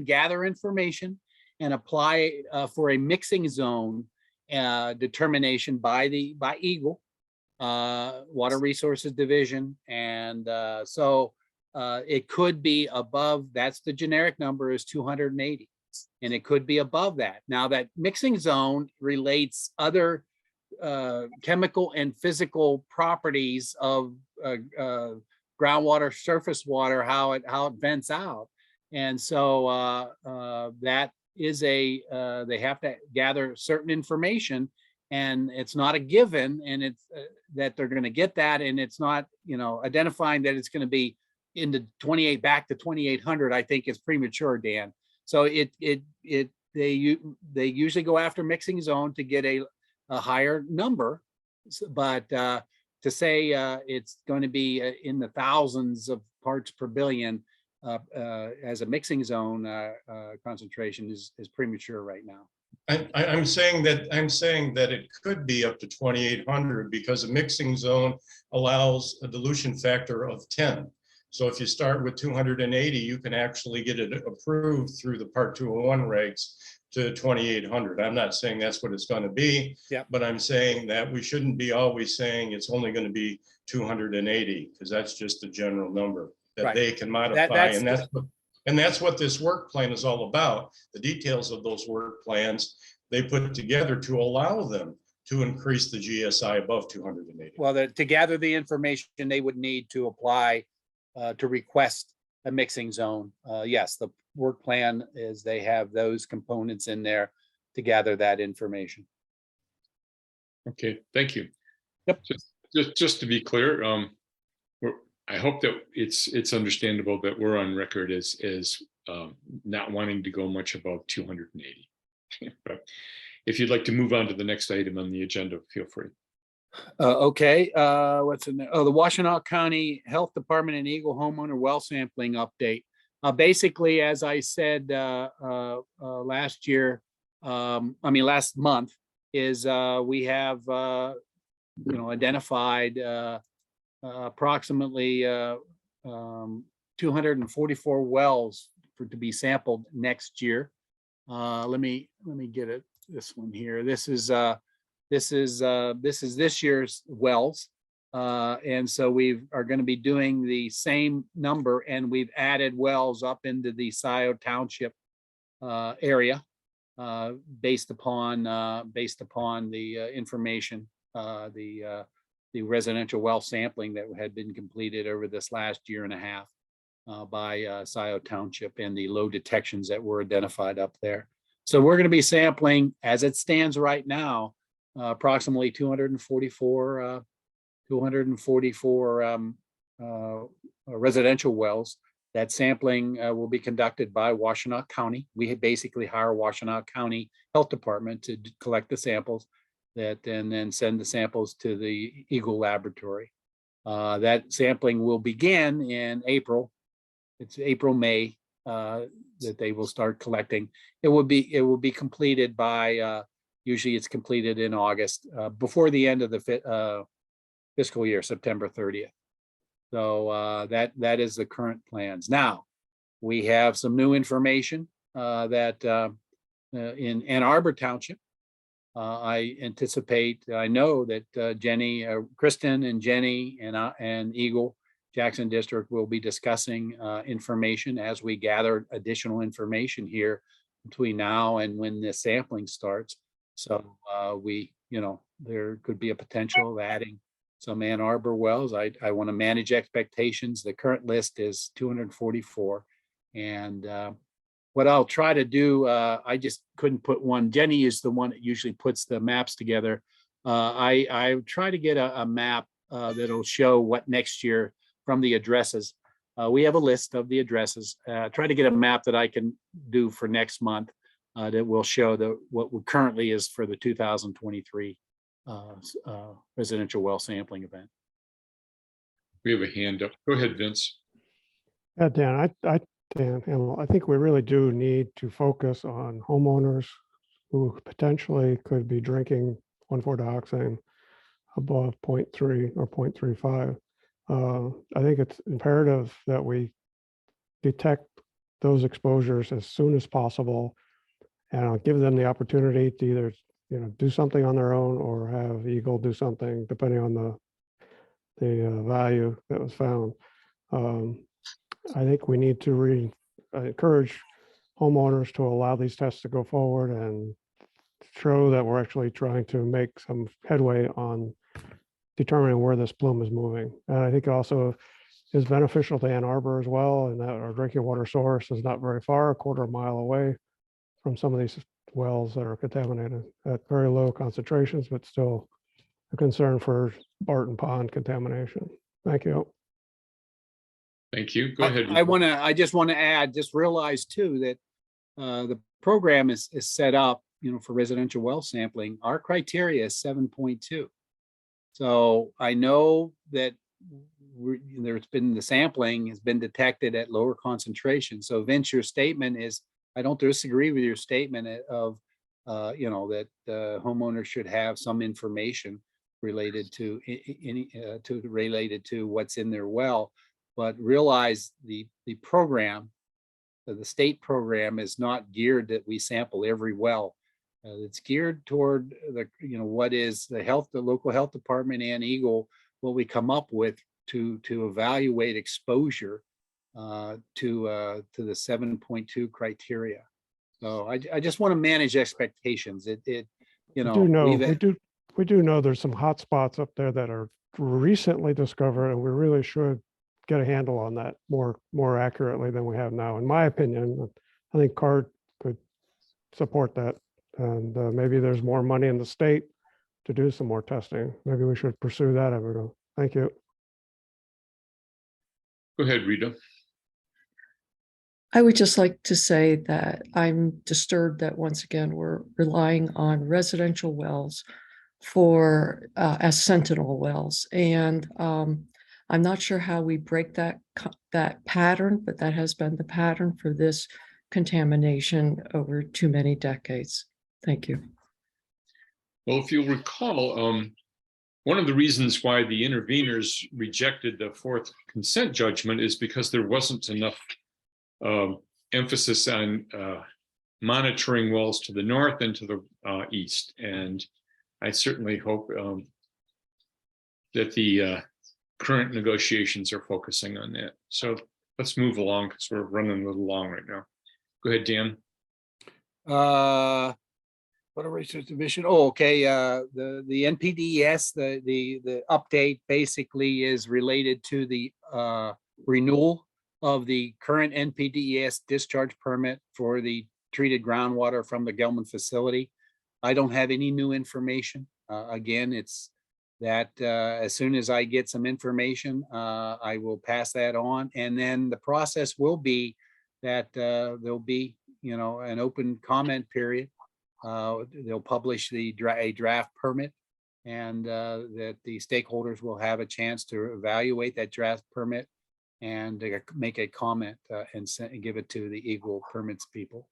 gather information and apply for a mixing zone determination by EGLE, Water Resources Division. And so it could be above, that's the generic number is 280. And it could be above that. Now that mixing zone relates other chemical and physical properties of groundwater, surface water, how it vents out. And so that is they have to gather certain information, and it's not a given, and it's that they're going to get that, and it's not, identifying that it's going to be in the 28 back to 2,800, I think is premature, Dan. So they usually go after mixing zone to get a higher number, but to say it's going to be in the thousands of parts per billion as a mixing zone concentration is premature right now.
I'm saying that it could be up to 2,800 because a mixing zone allows a dilution factor of 10. So if you start with 280, you can actually get it approved through the Part 201 regs to 2,800. I'm not saying that's what it's going to be, but I'm saying that we shouldn't be always saying it's only going to be 280, because that's just a general number that they can modify. And that's what this work plan is all about. The details of those work plans they put together to allow them to increase the GSI above 280.
Well, to gather the information, they would need to apply to request a mixing zone. Yes, the work plan is they have those components in there to gather that information.
Okay, thank you.
Yep.
Just to be clear, I hope that it's understandable that we're on record as not wanting to go much above 280. But if you'd like to move on to the next item on the agenda, feel free.
Okay, what's in there? Oh, the Washtenaw County Health Department and EGLE homeowner well sampling update. Basically, as I said last month, is we have identified approximately 244 wells to be sampled next year. Let me get it. This one here. This is this year's wells, and so we are going to be doing the same number, and we've added wells up into the Scioto Township area based upon the information, the residential well sampling that had been completed over this last year and a half by Scioto Township, and the low detections that were identified up there. So we're going to be sampling, as it stands right now, approximately 244 residential wells. That sampling will be conducted by Washtenaw County. We basically hire Washtenaw County Health Department to collect the samples and then send the samples to the EGLE laboratory. That sampling will begin in April. It's April, May that they will start collecting. It will be completed by usually it's completed in August, before the end of the fiscal year, September 30th. So that is the current plans. Now, we have some new information that in Ann Arbor Township. I know that Jenny, Kristen and Jenny and EGLE Jackson District will be discussing information as we gather additional information here between now and when the sampling starts. So there could be a potential of adding some Ann Arbor wells. I want to manage expectations. The current list is 244. And what I'll try to do, I just couldn't put one. Jenny is the one that usually puts the maps together. I try to get a map that'll show what next year from the addresses. We have a list of the addresses. Try to get a map that I can do for next month that will show what currently is for the 2023 residential well sampling event.
We have a hand up. Go ahead, Vince.
Yeah, Dan, Dan, I think we really do need to focus on homeowners who potentially could be drinking 1,4-dioxane above 0.3 or 0.35. I think it's imperative that we detect those exposures as soon as possible and give them the opportunity to either do something on their own or have EGLE do something depending on the value that was found. I think we need to encourage homeowners to allow these tests to go forward and show that we're actually trying to make some headway on determining where this plume is moving. And I think also is beneficial to Ann Arbor as well, and that our drinking water source is not very far, 1/4 mile away from some of these wells that are contaminated at very low concentrations, but still a concern for Barton Pond contamination. Thank you.
Thank you. Go ahead.
I just want to add, just realize too that the program is set up, for residential well sampling. Our criteria is 7.2. So I know that there's been the sampling has been detected at lower concentration. So Vince, your statement is, I don't disagree with your statement of, that homeowners should have some information related to what's in their well, but realize the program, the state program is not geared that we sample every well. It's geared toward what is the local health department and EGLE, what we come up with to evaluate exposure to the 7.2 criteria. So I just want to manage expectations. We do know there's some hot spots up there that are recently discovered, and we really should get a handle on that more accurately than we have now. In my opinion, I think CART could support that. And maybe there's more money in the state to do some more testing. Maybe we should pursue that avenue. Thank you.
Go ahead, Rita.
I would just like to say that I'm disturbed that once again, we're relying on residential wells as sentinel wells. And I'm not sure how we break that pattern, but that has been the pattern for this contamination over too many decades. Thank you.
Well, if you'll recall, one of the reasons why the interveners rejected the fourth consent judgment is because there wasn't enough emphasis on monitoring wells to the north and to the east. And I certainly hope that the current negotiations are focusing on that. So let's move along because we're running a little long right now. Go ahead, Dan.
What a research division. Oh, okay. The NPDES, the update basically is related to the renewal of the current NPDES discharge permit for the treated groundwater from the Gelman facility. I don't have any new information. Again, it's that as soon as I get some information, I will pass that on. And then the process will be that there'll be, an open comment period. They'll publish a draft permit, and that the stakeholders will have a chance to evaluate that draft permit and make a comment and give it to the EGLE permits people.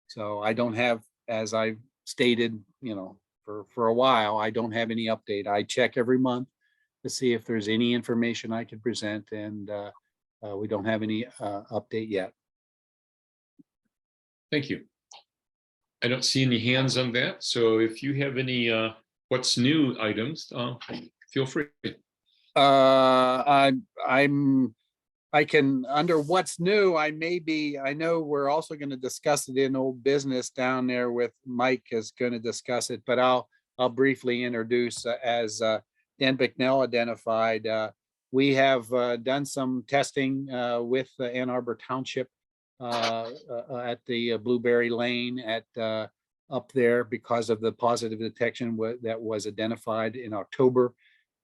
So I don't have, as I've stated, for a while, I don't have any update. I check every month to see if there's any information I can present, and we don't have any update yet.
Thank you. I don't see any hands on that. So if you have any what's new items, feel free.
I can, under what's new, I know we're also going to discuss it in old business down there with Mike is going to discuss it, but I'll briefly introduce as Dan Bicknell identified. We have done some testing with Ann Arbor Township at the Blueberry Lane up there because of the positive detection that was identified in October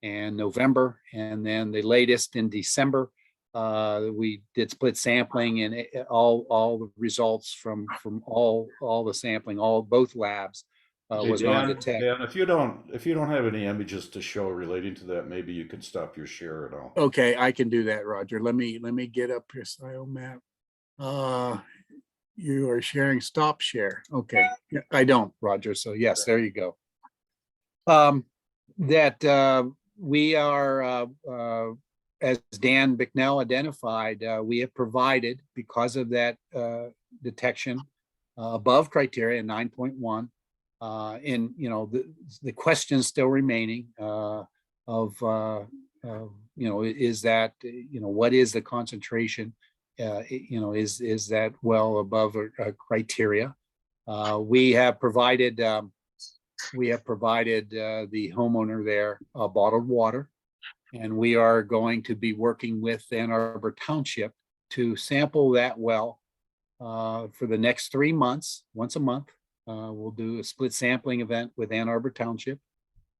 and November, and then the latest in December. We did split sampling, and all the results from all the sampling, both labs
Hey,
was non-detect.
Dan, if you don't have any images to show relating to that, maybe you could stop your share at all.
Okay, I can do that, Roger. Let me get up here, SIO map. You are sharing stop share. Okay, I don't, Roger. So yes, there you go. We are, as Dan Bicknell identified, we have provided, because of that detection above criteria 9.1, and the question still remaining is that what is the concentration? Is that well above a criteria? We have provided the homeowner there bottled water, and we are going to be working with Ann Arbor Township to sample that well for the next 3 months, once a month. We'll do a split sampling event with Ann Arbor Township,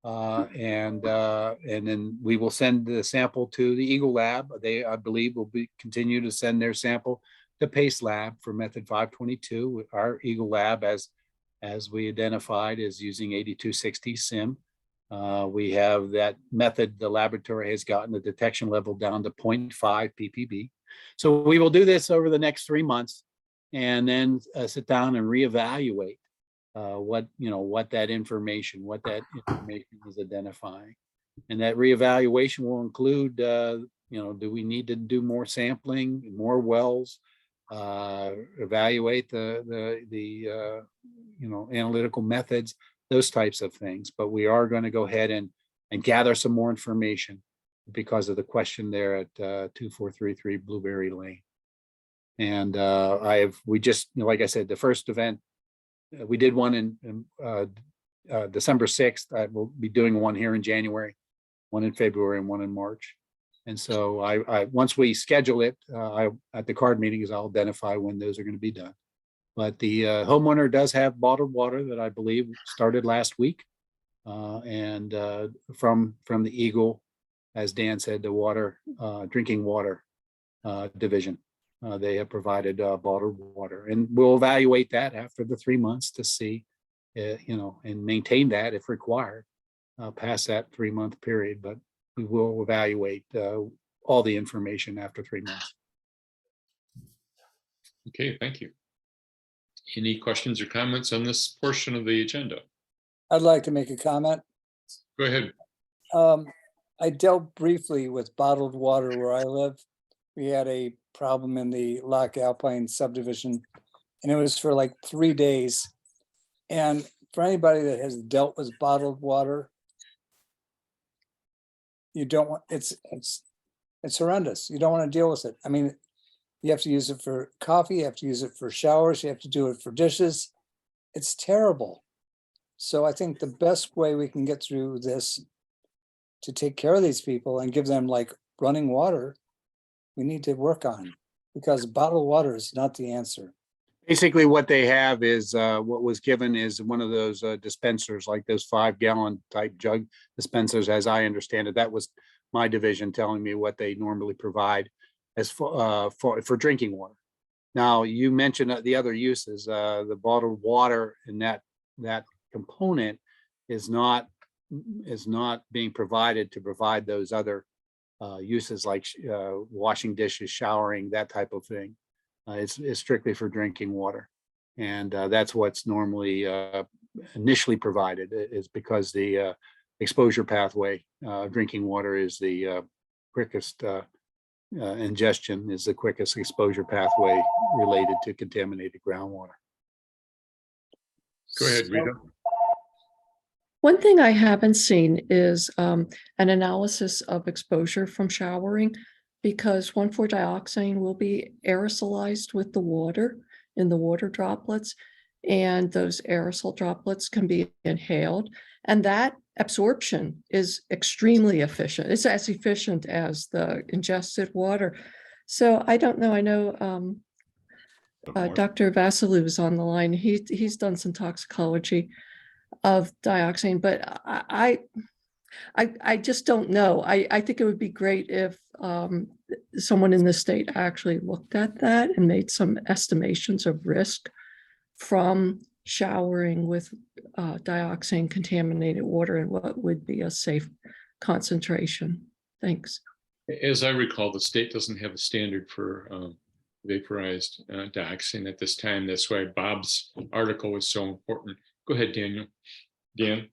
and then we will send the sample to the EGLE lab. They, I believe, will continue to send their sample to PACE lab for method 522. Our EGLE lab, as we identified, is using 8260 SIM. We have that method. The laboratory has gotten the detection level down to 0.5 ppb. So we will do this over the next 3 months, and then sit down and reevaluate what that information is identifying. And that reevaluation will include, do we need to do more sampling, more wells, evaluate the analytical methods, those types of things. But we are going to go ahead and gather some more information because of the question there at 2433 Blueberry Lane. And we just, like I said, the first event, we did one in December 6th. I will be doing one here in January, one in February, and one in March. And so I once we schedule it at the card meetings, I'll identify when those are going to be done. But the homeowner does have bottled water that I believe started last week, and from the EGLE, as Dan said, the water drinking water division. They have provided bottled water, and we'll evaluate that after the 3 months to see, and maintain that if required, past that 3 month period. But we will evaluate all the information after 3 months.
Okay, thank you. Any questions or comments on this portion of the agenda?
I'd like to make a comment.
Go ahead.
I dealt briefly with bottled water where I live. We had a problem in the Loch Alpine subdivision, and it was for like 3 days. And for anybody that has dealt with bottled water, you don't want, it's horrendous. You don't want to deal with it. I mean, you have to use it for coffee, you have to use it for showers, you have to do it for dishes. It's terrible. So I think the best way we can get through this to take care of these people and give them like running water, we need to work on, because bottled water is not the answer.
Basically, what they have is what was given is one of those dispensers, like those 5-gallon type jug dispensers, as I understand it. That was my division telling me what they normally provide as for drinking water. Now, you mentioned the other uses. The bottled water in that component is not being provided to provide those other uses like washing dishes, showering, that type of thing. It's strictly for drinking water, and that's what's normally initially provided, is because the exposure pathway, drinking water is the quickest ingestion, is the quickest exposure pathway related to contaminated groundwater.
Go ahead, Rita.
One thing I haven't seen is an analysis of exposure from showering, because 1,4-dioxane will be aerosolized with the water in the water droplets, and those aerosol droplets can be inhaled, and that absorption is extremely efficient. It's as efficient as the ingested water. So I don't know. I know Dr. Vasilou is on the line. He's done some toxicology of dioxane, but I just don't know. I think it would be great if someone in the state actually looked at that and made some estimations of risk from showering with dioxane contaminated water and what would be a safe concentration. Thanks.
As I recall, the state doesn't have a standard for vaporized dioxane at this time. That's why Bob's article was so important. Go ahead, Daniel. Dan.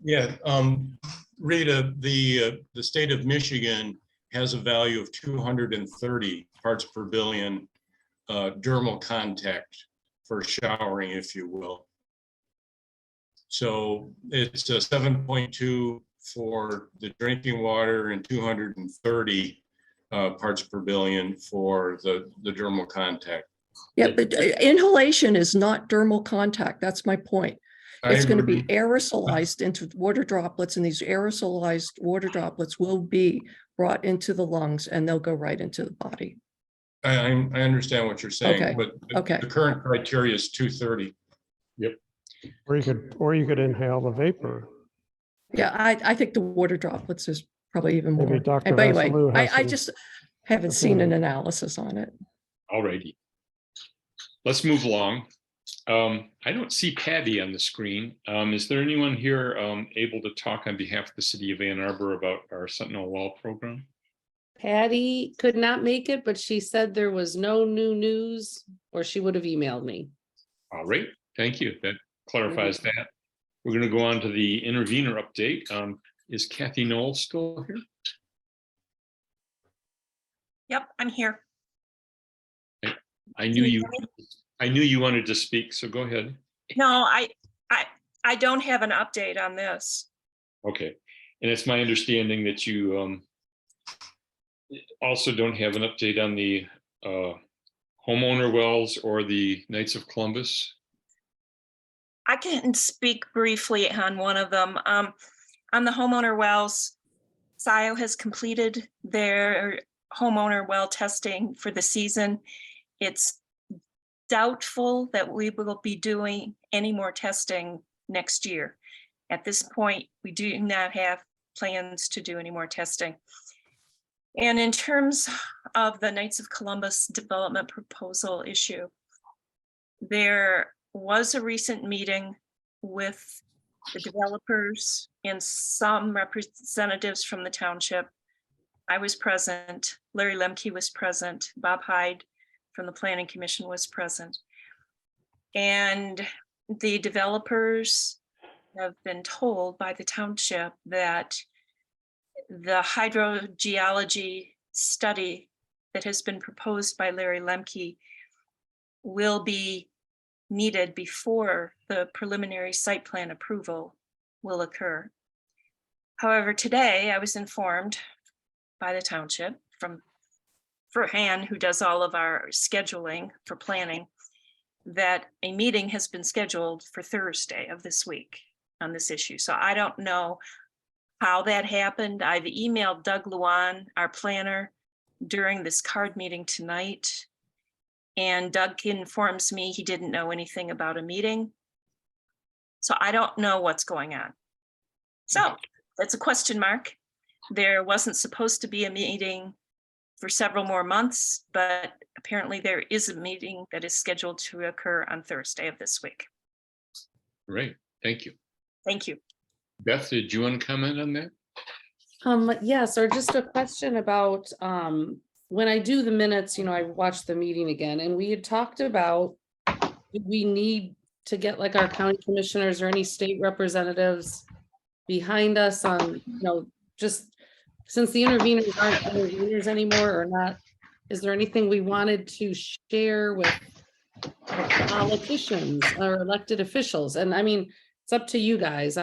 Yeah. Rita, the state of Michigan has a value of 230 parts per billion dermal contact for showering, if you will. So it's a 7.2 for the drinking water and 230 parts per billion for the dermal contact.
Yeah, but inhalation is not dermal contact. That's my point. It's going to be aerosolized into water droplets, and these aerosolized water droplets will be brought into the lungs and they'll go right into the body.
I understand what you're saying,
Okay.
but the current criteria is 230.
Yep.
Or you could inhale the vapor.
Yeah, I think the water droplets is probably even more.
Maybe Dr.
And by the way,
Vasilou has
I
some
just haven't seen an
opinion.
analysis on it.
All righty. Let's move along. I don't see Patty on the screen. Is there anyone here able to talk on behalf of the city of Ann Arbor about our Sentinel Wall program?
Patty could not make it, but she said there was no new news, or she would have emailed me.
All right, thank you. That clarifies that. We're going to go on to the intervener update. Is Kathy Knoll still here?
Yep, I'm here.
I knew you wanted to speak, so go ahead.
No, I don't have an update on this.
Okay, and it's my understanding that you also don't have an update on the homeowner wells or the Knights of Columbus.
I can speak briefly on one of them. On the homeowner wells, SIO has completed their homeowner well testing for the season. It's doubtful that we will be doing any more testing next year. At this point, we do not have plans to do any more testing. And in terms of the Knights of Columbus development proposal issue, there was a recent meeting with the developers and some representatives from the township. I was present, Larry Lemke was present, Bob Hyde from the Planning Commission was present. And the developers have been told by the township that the hydrogeology study that has been proposed by Larry Lemke will be needed before the preliminary site plan approval will occur. However, today I was informed by the township from Furhan, who does all of our scheduling for planning, that a meeting has been scheduled for Thursday of this week on this issue. So I don't know how that happened. I've emailed Doug Luan, our planner, during this card meeting tonight. And Doug informs me he didn't know anything about a meeting. So I don't know what's going on. So that's a question mark. There wasn't supposed to be a meeting for several more months, but apparently there is a meeting that is scheduled to occur on Thursday of this week.
Great, thank you.
Thank you.
Beth, did you want to comment on that?
Yes, or just a question about when I do the minutes, I watch the meeting again, and we had talked about, we need to get like our county commissioners or any state representatives behind us on, just since the interveners aren't interveners anymore or not, is there anything we wanted to share with politicians or elected officials. And I mean, it's up to you guys.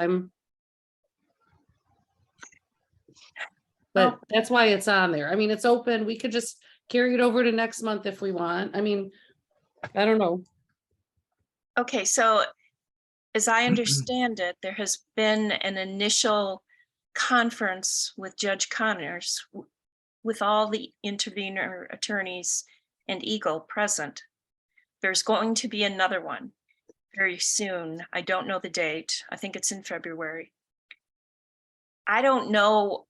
But that's why it's on there. I mean, it's open. We could just carry it over to next month if we want. I mean, I don't know.
Okay, so as I understand it, there has been an initial conference with Judge Connors with all the intervener attorneys and EGLE present. There's going to be another one very soon. I don't know the date. I think it's in February. I don't know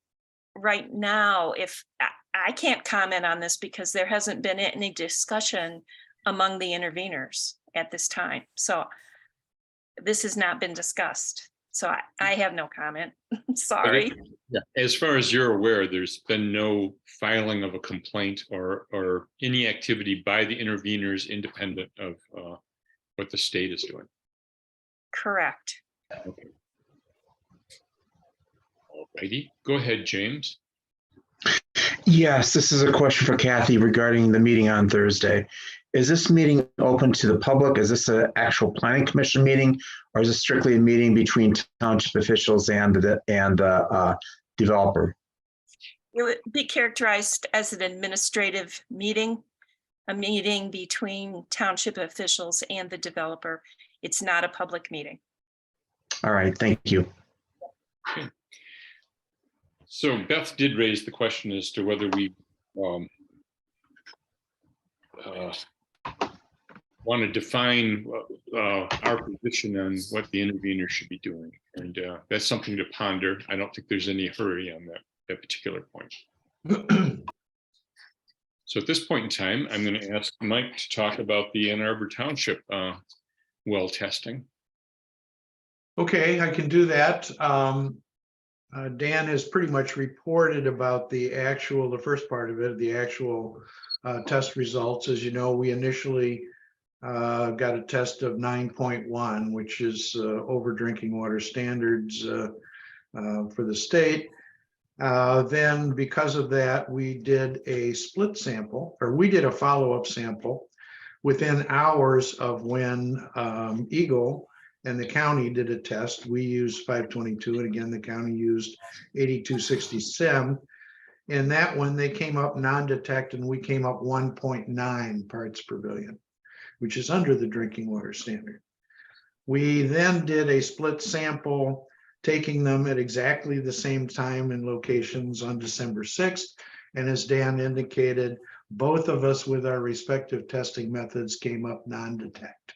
right now if I can't comment on this because there hasn't been any discussion among the interveners at this time. So this has not been discussed. So I have no comment. Sorry.
Yeah. As far as you're aware, there's been no filing of a complaint or any activity by the interveners independent of what the state is doing.
Correct.
Okay. All righty. Go ahead, James.
Yes, this is a question for Kathy regarding the meeting on Thursday. Is this meeting open to the public? Is this an actual planning commission meeting, or is it strictly a meeting between township officials and the developer?
It would be characterized as an administrative meeting, a meeting between township officials and the developer. It's not a public meeting.
All right, thank you.
Okay. So Beth did raise the question as to whether we want to define our position on what the intervener should be doing. And that's something to ponder. I don't think there's any hurry on that particular point. So at this point in time, I'm going to ask Mike to talk about the Ann Arbor Township well testing.
Okay, I can do that. Dan has pretty much reported about the first part of it, the actual test results. As you know, we initially got a test of 9.1, which is over drinking water standards for the state. Then because of that, we did a split sample, or we did a follow-up sample within hours of when EGLE and the county did a test. We used 522, and again, the county used 8267. In that one, they came up non-detect, and we came up 1.9 parts per billion, which is under the drinking water standard. We then did a split sample, taking them at exactly the same time and locations on December 6th. And as Dan indicated, both of us with our respective testing methods came up non-detect.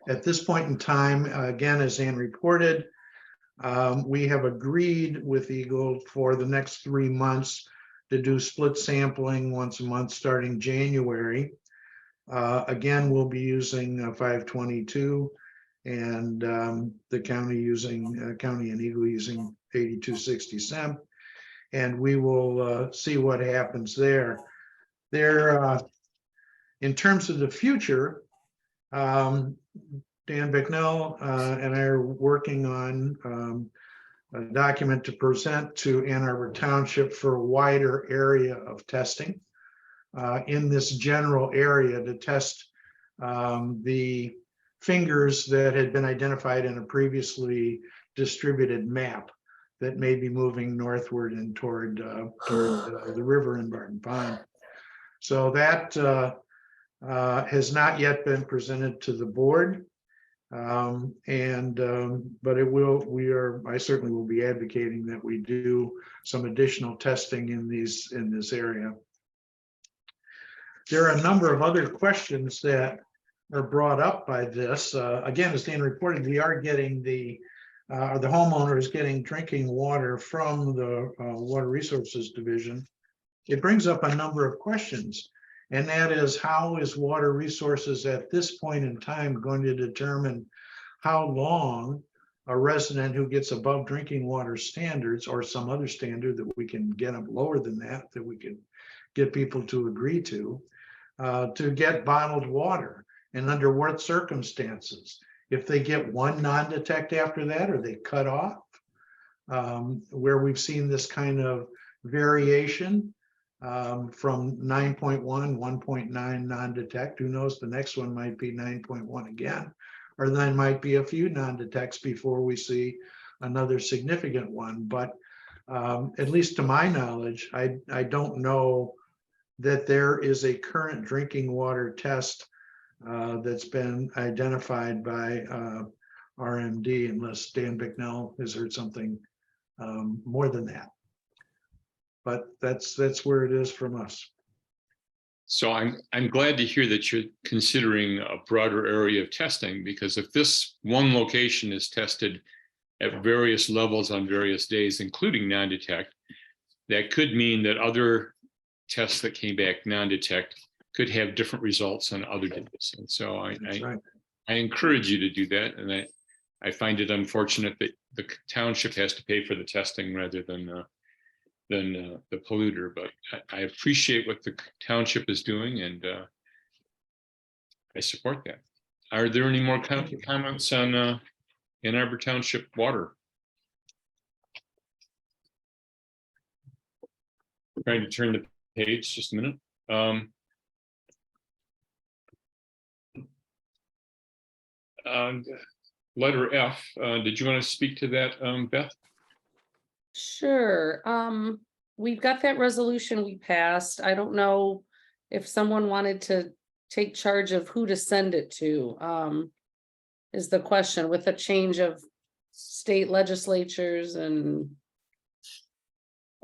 At this point in time, again, as Dan reported, we have agreed with EGLE for the next 3 months to do split sampling once a month starting January. Again, we'll be using 522 and the county and EGLE using 8267. And we will see what happens there. In terms of the future, Dan Bicknell and I are working on a document to present to Ann Arbor Township for a wider area of testing in this general area to test the fingers that had been identified in a previously distributed map that may be moving northward and toward the river in Barton Pond. So that has not yet been presented to the board, but it will. I certainly will be advocating that we do some additional testing in this area. There are a number of other questions that are brought up by this. Again, as Dan reported, we are getting the homeowner is getting drinking water from the Water Resources Division. It brings up a number of questions, and that is, how is Water Resources at this point in time going to determine how long a resident who gets above drinking water standards, or some other standard that we can get up lower than that we can get people to agree to get bottled water, and under what circumstances? If they get one non-detect after that, are they cut off? Where we've seen this kind of variation, from 9.1, 1.9 non-detect. Who knows, the next one might be 9.1 again. Or there might be a few non-detects before we see another significant one. But at least to my knowledge, I don't know that there is a current drinking water test that's been identified by RMD, unless Dan Bicknell has heard something more than that. But that's where it is from us.
So I'm glad to hear that you're considering a broader area of testing, because if this one location is tested at various levels on various days, including non-detect, that could mean that other tests that came back non-detect could have different results on other days. And so I encourage you to do that. And I find it unfortunate that the township has to pay for the testing rather than the polluter, but I appreciate what the township is doing, and I support that. Are there any more comments on Ann Arbor Township water? Trying to turn the page, just a minute. Letter F, did you want to speak to that, Beth?
Sure. We've got that resolution we passed. I don't know if someone wanted to take charge of who to send it to, is the question, with a change of state legislatures and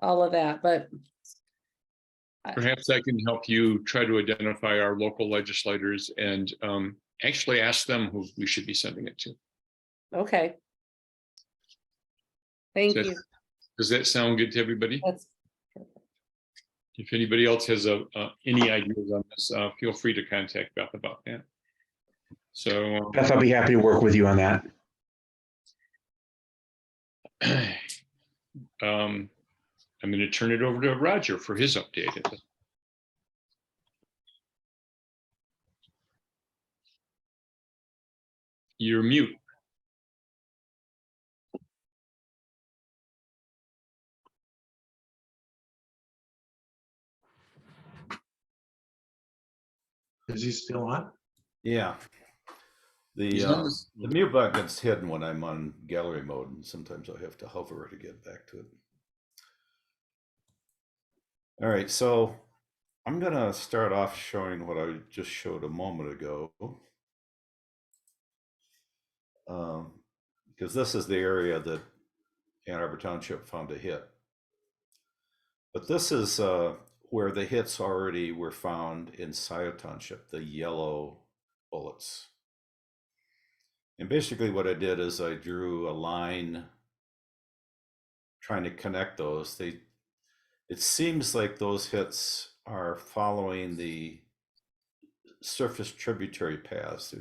all of that, but
perhaps I can help you try to identify our local legislators and actually ask them who we should be sending it to.
okay. Thank you.
Does that sound good to everybody?
That's
If anybody else has any ideas on this, feel free to contact Beth about that. So
Beth, I'll be happy to work with you on that.
I'm going to turn it over to Roger for his update. You're mute.
Is he still on?
Yeah. The mute button gets hidden when I'm on gallery mode, and sometimes I have to hover to get back to it. All right, so I'm gonna start off showing what I just showed a moment ago, because this is the area that Ann Arbor Township found a hit. But this is where the hits already were found in Scioto Township, the yellow bullets. And basically what I did is I drew a line trying to connect those. It seems like those hits are following the surface tributary paths.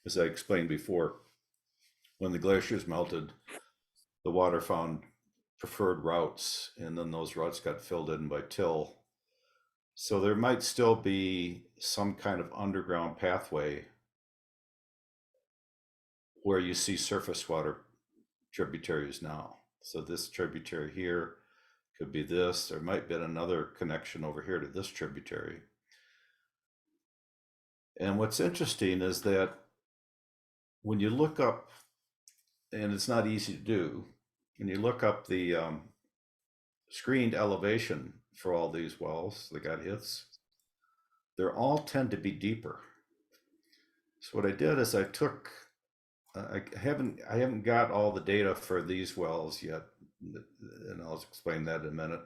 As I explained before, when the glaciers melted, the water found preferred routes, and then those routes got filled in by till. So there might still be some kind of underground pathway where you see surface water tributaries now. So this tributary here could be this. There might be another connection over here to this tributary. And what's interesting is that when you look up, and it's not easy to do, when you look up the screened elevation for all these wells that got hits, they all tend to be deeper. So what I did is I took, I haven't got all the data for these wells yet, and I'll explain that in a minute.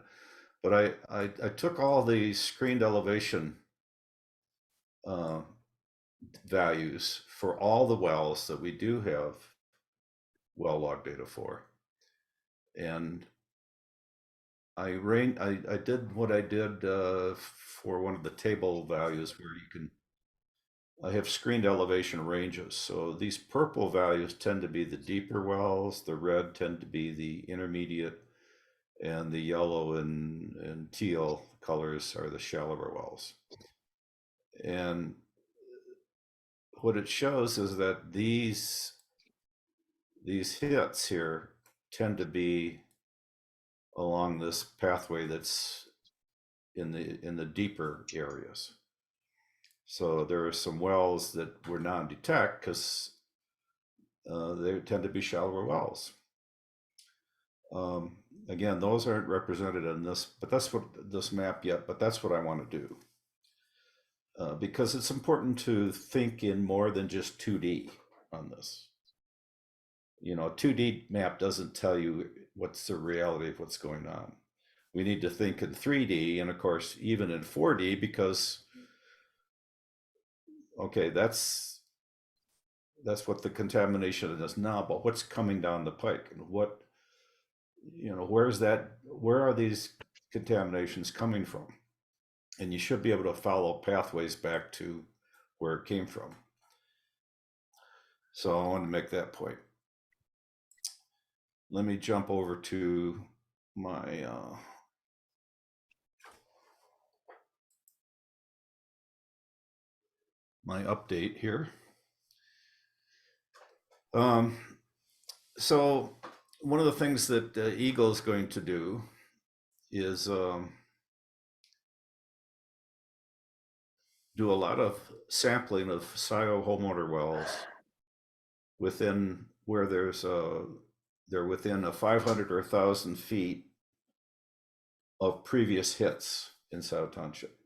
But I took all the screened elevation values for all the wells that we do have well log data for, and I did what I did for one of the table values where you can. I have screened elevation ranges. So these purple values tend to be the deeper wells, the red tend to be the intermediate, and the yellow and teal colors are the shallower wells. And what it shows is that these hits here tend to be along this pathway that's in the deeper areas. So there are some wells that were non-detect because they tend to be shallower wells. Again, those aren't represented in this, but that's what this map yet, but that's what I want to do. Because it's important to think in more than just 2D on this. You know, a 2D map doesn't tell you what's the reality of what's going on. We need to think in 3D and of course, even in 4D, because, okay, that's what the contamination is now, but what's coming down the pike and what, you know, where are these contaminations coming from? And you should be able to follow pathways back to where it came from. So I want to make that point. Let me jump over to my my update here. So one of the things that EGLE is going to do is do a lot of sampling of SIO homeowner wells within where they're within a 500 or 1,000 feet of previous hits in SIO Township.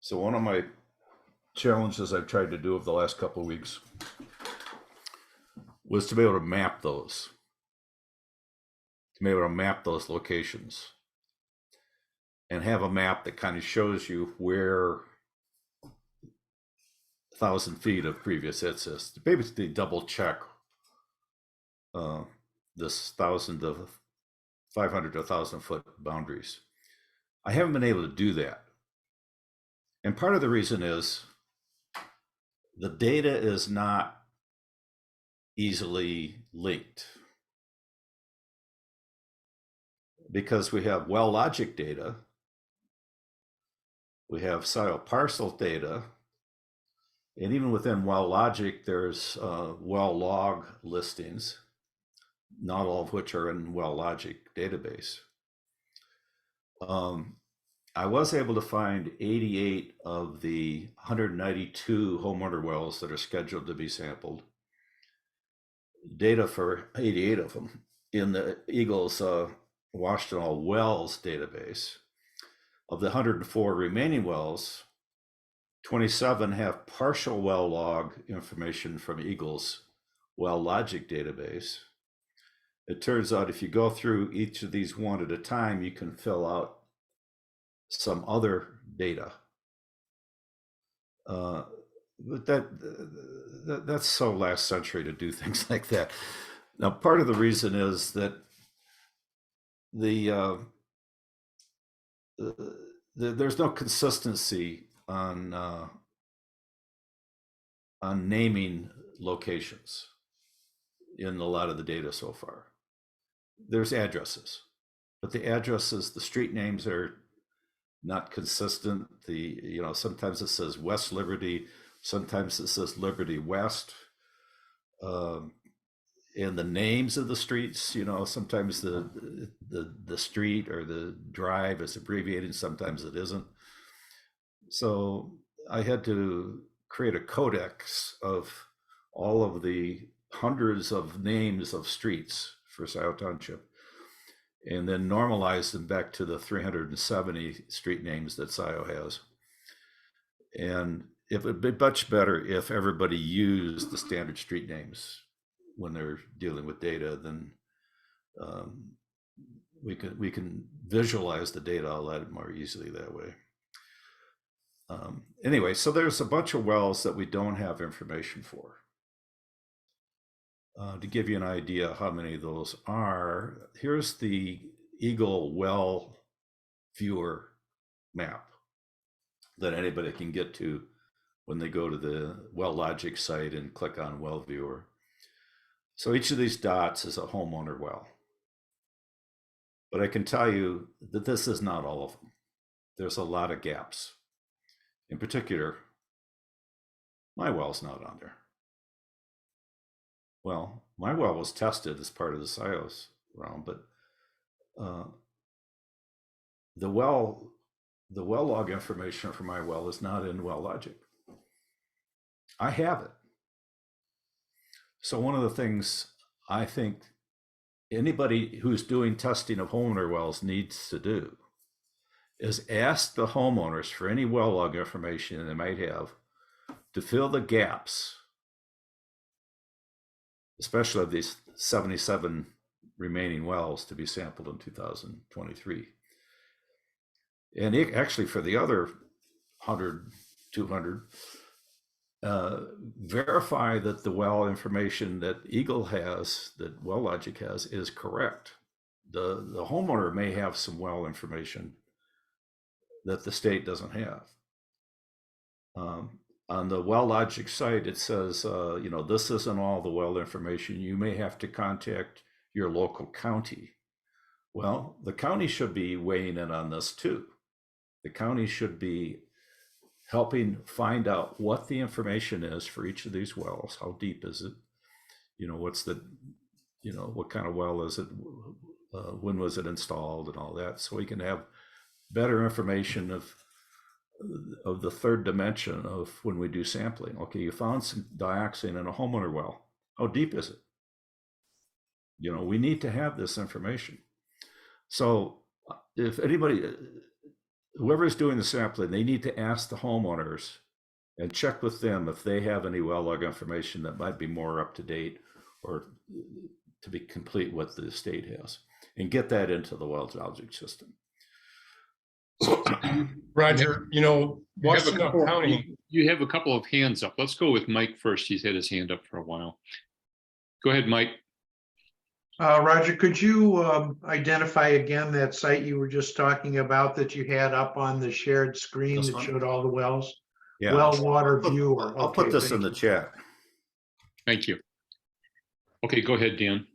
So one of my challenges I've tried to do over the last couple of weeks was to be able to map those, locations and have a map that kind of shows you where 1,000 feet of previous hits is, to basically double check this 1,000 to 500 to 1,000 foot boundaries. I haven't been able to do that. And part of the reason is the data is not easily linked, because we have well logic data, we have SIO parcel data, and even within well logic, there's well log listings, not all of which are in well logic database. I was able to find 88 of the 192 homeowner wells that are scheduled to be sampled. Data for 88 of them in the EGLE's Washington All Wells database. Of the 104 remaining wells, 27 have partial well log information from EGLE's well logic database. It turns out if you go through each of these one at a time, you can fill out some other data. But that's so last century to do things like that. Now, part of the reason is that there's no consistency on naming locations in a lot of the data so far. There's addresses, but the addresses, the street names are not consistent. Sometimes it says West Liberty, sometimes it says Liberty West, and the names of the streets, sometimes the street or the drive is abbreviated, sometimes it isn't. So I had to create a codex of all of the hundreds of names of streets for SIO Township, and then normalize them back to the 370 street names that SIO has. And it would be much better if everybody used the standard street names when they're dealing with data. Then we can visualize the data a lot more easily that way. Anyway, so there's a bunch of wells that we don't have information for. To give you an idea how many of those are, here's the EGLE well viewer map that anybody can get to when they go to the well logic site and click on well viewer. So each of these dots is a homeowner well. But I can tell you that this is not all of them. There's a lot of gaps. In particular, my well's not on there. Well, my well was tested as part of the SIOS round, but the well the well log information for my well is not in WellLogic. I have it. So one of the things I think anybody who's doing testing of homeowner wells needs to do is ask the homeowners for any well log information they might have to fill the gaps, especially of these 77 remaining wells to be sampled in 2023. And actually for the other 100, 200, verify that the well information that EGLE has, that WellLogic has, is correct. The homeowner may have some well information that the state doesn't have. On the WellLogic site, it says, you know, this isn't all the well information. You may have to contact your local county. Well, the county should be weighing in on this too. The county should be helping find out what the information is for each of these wells. How deep is it? You know, what's the, you know, what kind of well is it? When was it installed and all that? So we can have better information of the third dimension of when we do sampling. Okay, you found some dioxin in a homeowner well. How deep is it? You know, we need to have this information. So if anybody, whoever's doing the sampling, they need to ask the homeowners and check with them if they have any well log information that might be more up to date or to be complete what the state has, and get that into the WellLogic system.
Roger, you know,
You have,
Washington County.
you have a couple of hands up. Let's go with Mike first. He's had his hand up for a while. Go ahead, Mike.
Roger, could you identify again that site you were just talking about that you had up on the shared screen that showed all the wells?
Yeah.
Well water viewer.
I'll put this in the chat.
Thank you. Okay, go ahead, Dan.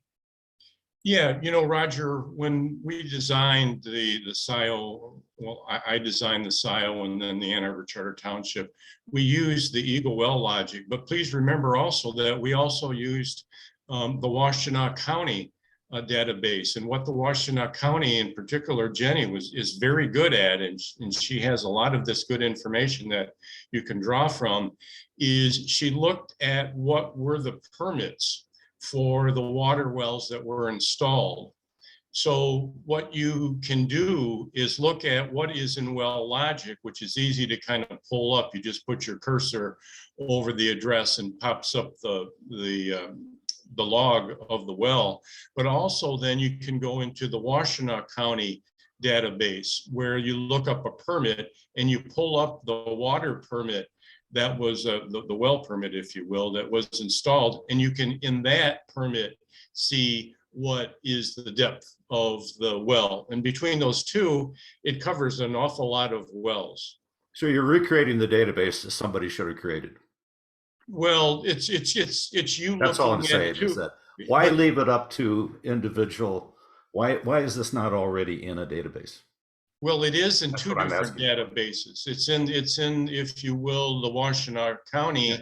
Yeah, you know, Roger, when we designed the SIO, well, I designed the SIO and then the Ann Arbor Charter Township, we used the EGLE WellLogic, but please remember also that we also used the Washtenaw County database, and what the Washtenaw County in particular, Jenny is very good at, and she has a lot of this good information that you can draw from, is she looked at what were the permits for the water wells that were installed. So what you can do is look at what is in WellLogic, which is easy to kind of pull up. You just put your cursor over the address and pops up the log of the well. But also then you can go into the Washtenaw County database where you look up a permit and you pull up the water permit that was the well permit, if you will, that was installed. And you can, in that permit, see what is the depth of the well. And between those two, it covers an awful lot of wells.
So you're recreating the database that somebody should have created.
Well, it's you.
That's all I'm
looking
saying
at two.
is that why leave it up to individual? Why is this not already in a database?
Well, it is in
That's
two
what I'm
different
asking.
databases. It's in, if you will, the Washtenaw County.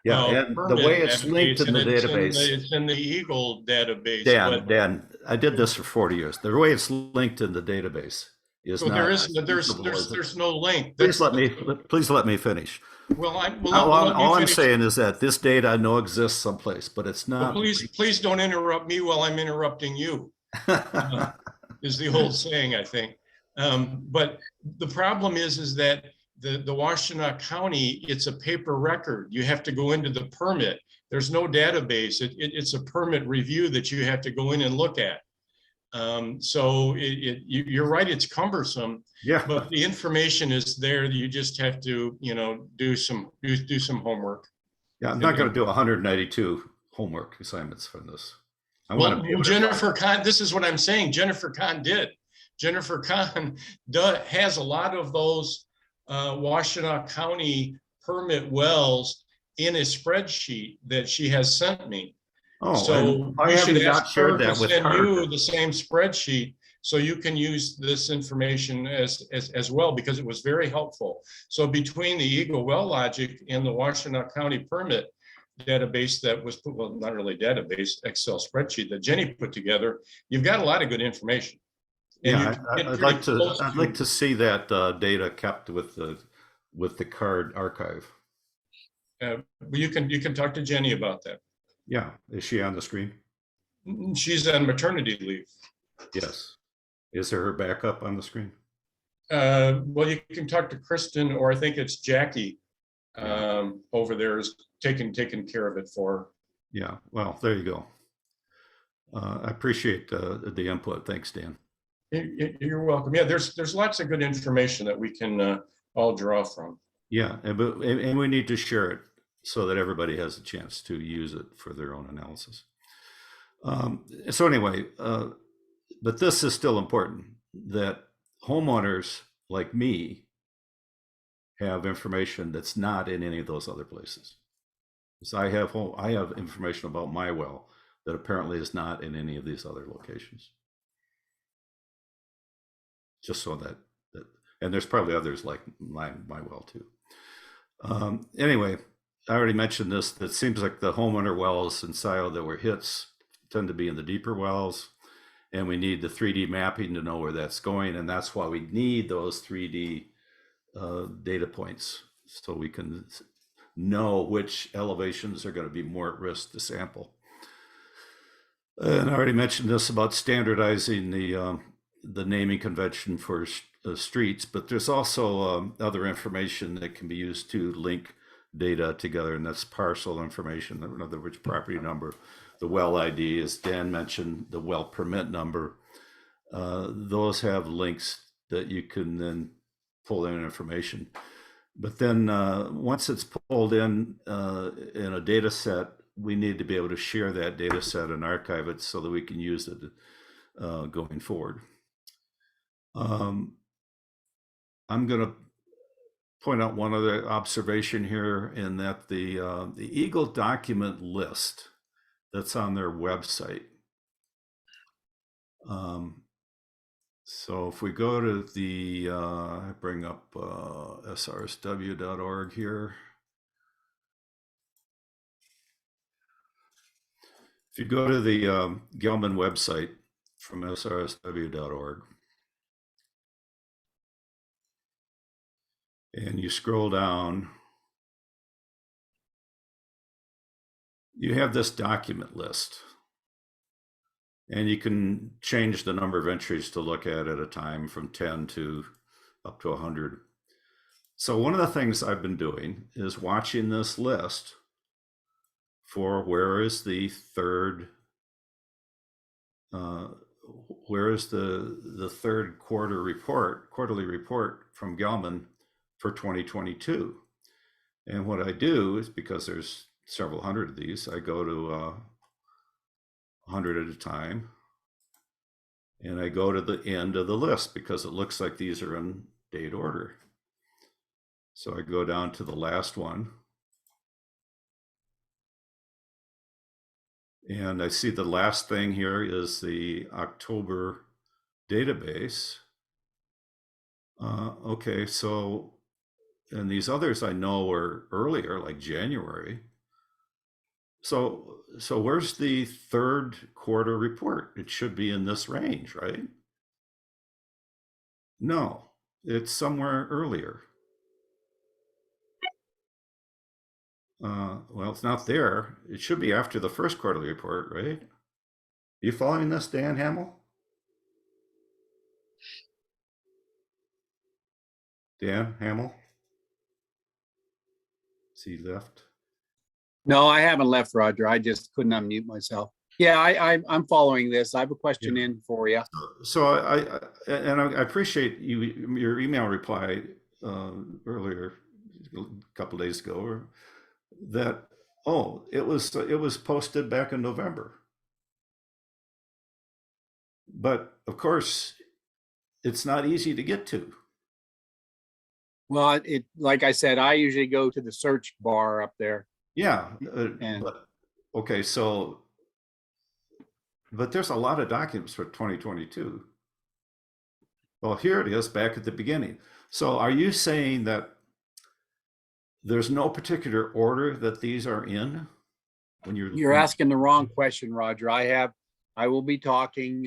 Yeah, and the
permit
way it's linked
database,
in the
and
database.
it's in the EGLE database.
Dan, I did this for 40 years. The way it's linked in the database is
So
not.
there's no link.
Please let me finish.
Well,
All I'm saying is that this data I know exists someplace, but it's not.
Well, please don't interrupt me while I'm interrupting you. Is the old saying, I think. But the problem is that the Washtenaw County, it's a paper record. You have to go into the permit. There's no database. It's a permit review that you have to go in and look at. So you're right, it's cumbersome.
Yeah.
But the information is there. You just have to, do some homework.
Yeah, I'm not going to do 192 homework assignments for this.
Well, Jennifer Kahn, this is what I'm saying. Jennifer Kahn did. Jennifer Kahn has a lot of those Washtenaw County permit wells in a spreadsheet that she has sent me.
Oh,
so
I
you
have
should
not
ask
shared
her to
that with
send
her.
you the same spreadsheet so you can use this information as well, because it was very helpful. So between the EGLE WellLogic and the Washtenaw County permit database that was put, well, not really database, Excel spreadsheet that Jenny put together, you've got a lot of good information. And
Yeah,
you can get
I'd
pretty
like to.
close
I'd like to see that data kept with the card archive.
You can talk to Jenny about that.
Yeah, is she on the screen?
She's on maternity leave.
Yes. Is there her backup on the screen?
Well, you can talk to Kristen, or I think it's Jackie over there is taking care of it for her.
Yeah. Well, there you go. I appreciate the input. Thanks, Dan.
You're welcome. Yeah, there's lots of good information that we can all draw from.
Yeah, and we need to share it so that everybody has a chance to use it for their own analysis. So anyway, but this is still important, that homeowners like me have information that's not in any of those other places. So I have information about my well that apparently is not in any of these other locations. Just so that and there's probably others like my well too. Anyway, I already mentioned this. That seems like the homeowner wells in SIO that were hits tend to be in the deeper wells, and we need the 3D mapping to know where that's going, and that's why we need those 3D data points so we can know which elevations are going to be more at risk to sample. And I already mentioned this about standardizing the naming convention for streets, but there's also other information that can be used to link data together, and that's parcel information. In other words, property number, the well ID, as Dan mentioned, the well permit number. Those have links that you can then pull in information. But then once it's pulled in a data set, we need to be able to share that data set and archive it so that we can use it going forward. I'm going to point out one other observation here, in that the EGLE document list that's on their website. So if we go to the, I bring up srsw.org here. If you go to the Gelman website from srsw.org, and you scroll down, you have this document list. And you can change the number of entries to look at a time from 10 to up to 100. So one of the things I've been doing is watching this list for where is the third quarterly report from Gelman for 2022. And what I do is, because there's several hundred of these, I go to 100 at a time, and I go to the end of the list because it looks like these are in date order. So I go down to the last one, and I see the last thing here is the October database. Okay, so, and these others I know are earlier, like January. So where's the third quarter report? It should be in this range, right? No, it's somewhere earlier. Well, it's not there. It should be after the first quarterly report, right? You following this, Dan Hamill? Dan Hamill? Is he left?
No, I haven't left, Roger. I just couldn't unmute myself. Yeah, I'm following this. I have a question in for you.
So I appreciate your email reply earlier, a couple of days ago, that it was posted back in November. But of course, it's not easy to get to.
Well, like I said, I usually go to the search bar up there.
Yeah, okay, so, but there's a lot of documents for 2022. Well, here it is back at the beginning. So are you saying that there's no particular order that these are in? When you're
asking the wrong question, Roger. I will be taking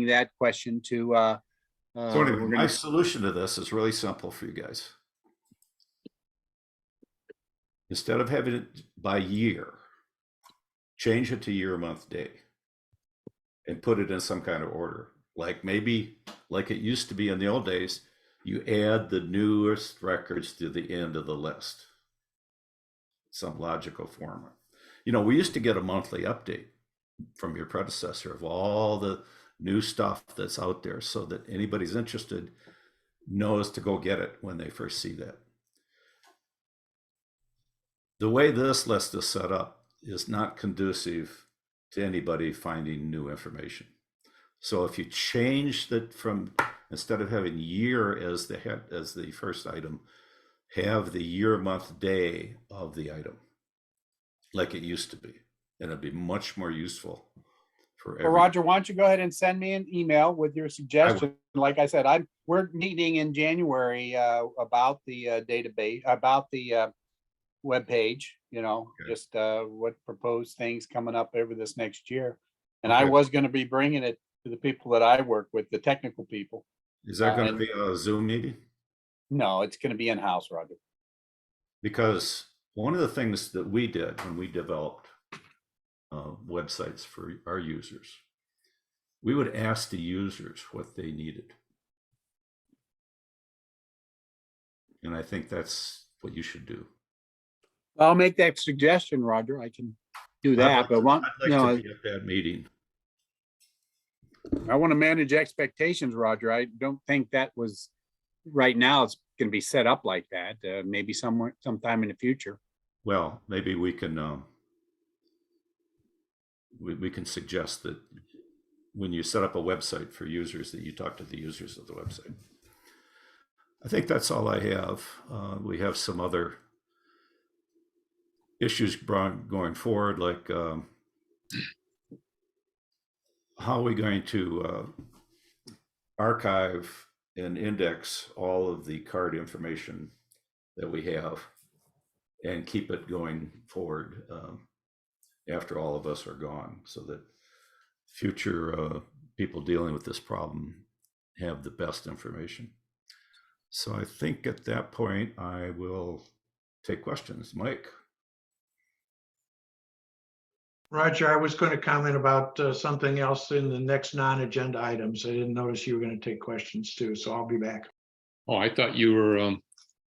that question to
So anyway,
we're
my
gonna-
solution to this is really simple for you guys. Instead of having it by year, change it to year, month, day, and put it in some kind of order. Like maybe, like it used to be in the old days, you add the newest records to the end of the list. Some logical format. You know, we used to get a monthly update from your predecessor of all the new stuff that's out there so that anybody's interested knows to go get it when they first see that. The way this list is set up is not conducive to anybody finding new information. So if you change that from, instead of having year as the first item, have the year, month, day of the item, like it used to be, and it'd be much more useful for
Well,
every.
Roger, why don't you go ahead and send me an email with your suggestion? Like I said, we're meeting in January about the database, about the webpage, you know,
Okay.
just what proposed things coming up over this next year. And
Okay.
I was going to be bringing it to the people that I work with, the technical people.
Is that going to
and-
be a Zoom meeting?
No, it's going to be in-house, Roger.
Because one of the things that we did when we developed websites for our users, we would ask the users what they needed. And I think that's what you should do.
I'll make that suggestion, Roger. I can do
I'd
that,
like
but
to be at that meeting.
I want to manage expectations, Roger. I don't think that was right now. It's going to be set up like that. Maybe sometime in the future.
Well, maybe we can we can suggest that when you set up a website for users, that you talk to the users of the website. I think that's all I have. We have some other issues going forward, like how are we going to archive and index all of the card information that we have and keep it going forward after all of us are gone, so that future people dealing with this problem have the best information. So I think at that point, I will take questions. Mike?
Roger, I was going to comment about something else in the next non-agenda items. I didn't notice you were going to take questions too, so I'll be back.
Oh, I thought you were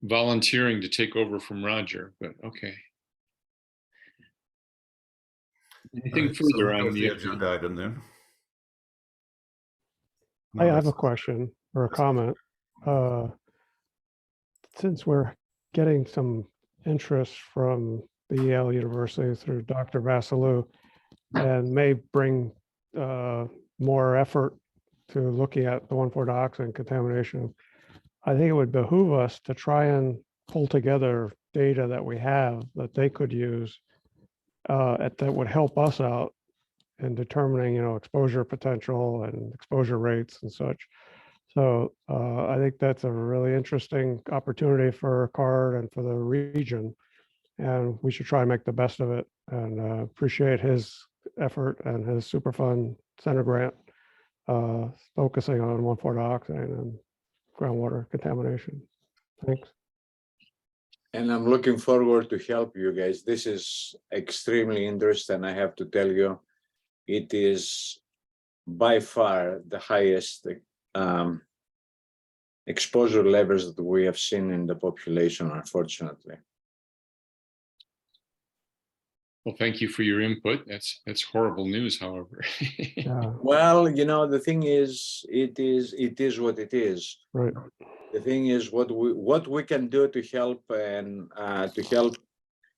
volunteering to take over from Roger, but okay. Anything
All right, so
further
we'll go
on
with
the
agenda item then?
I
No,
have a
that's-
question or a comment. Since we're getting some interest from the Yale University through Dr. Vasilou and may bring more effort to looking at the 1,4-dioxane contamination, I think it would behoove us to try and pull together data that we have that they could use that would help us out in determining, exposure potential and exposure rates and such. So I think that's a really interesting opportunity for CARD and for the region, and we should try and make the best of it, and appreciate his effort and his Superfund Center grant focusing on 1,4-dioxane and groundwater contamination. Thanks.
And I'm looking forward to help you guys. This is extremely interesting. I have to tell you, it is by far the highest exposure levels that we have seen in the population, unfortunately.
Well, thank you for your input. That's horrible news, however.
Well, the thing is, it is what it is.
Right.
The thing is, what we can do to help and to help,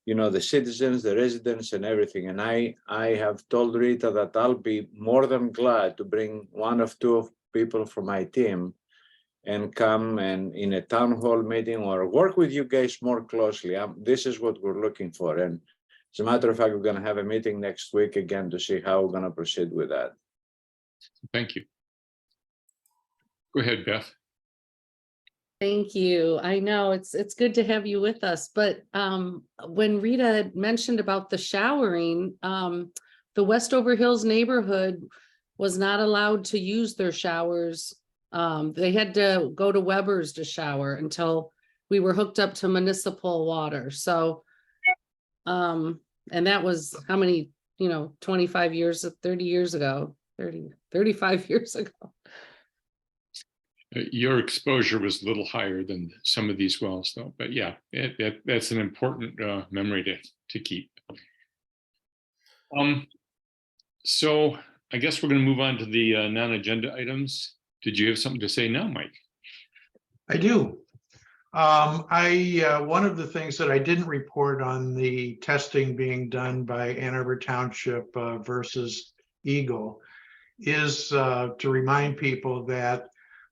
the citizens, the residents, and everything. And I have told Rita that I'll be more than glad to bring one or two people from my team and come and in a town hall meeting or work with you guys more closely. This is what we're looking for. And as a matter of fact, we're going to have a meeting next week again to see how we're going to proceed with that.
Thank you. Go ahead, Beth.
Thank you. I know it's good to have you with us, but when Rita had mentioned about the showering, the Westover Hills neighborhood was not allowed to use their showers They had to go to Weber's to shower until we were hooked up to municipal water. So, and that was how many, 25 years, 30 years ago, 35 years ago.
Your exposure was a little higher than some of these wells, though. But yeah, that's an important memory to keep. So I guess we're going to move on to the non-agenda items. Did you have something to say now, Mike?
I do. One of the things that I didn't report on the testing being done by Ann Arbor Township versus EGLE is to remind people that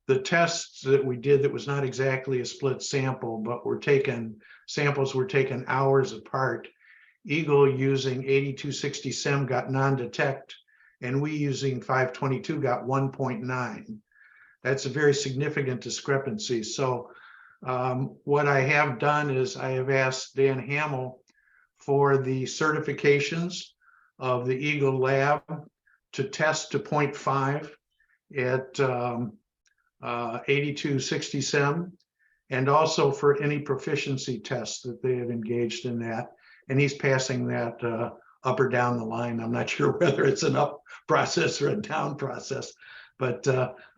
the tests that we did, that was not exactly a split sample, but samples were taken hours apart. EGLE using 8260 SEM got non-detect, and we using 522 got 1.9. That's a very significant discrepancy. So what I have done is I have asked Dan Hamill for the certifications of the EGLE lab to test to 0.5 at 8260 SEM, and also for any proficiency tests that they have engaged in that. And he's passing that up or down the line. I'm not sure whether it's an up process or a down process, but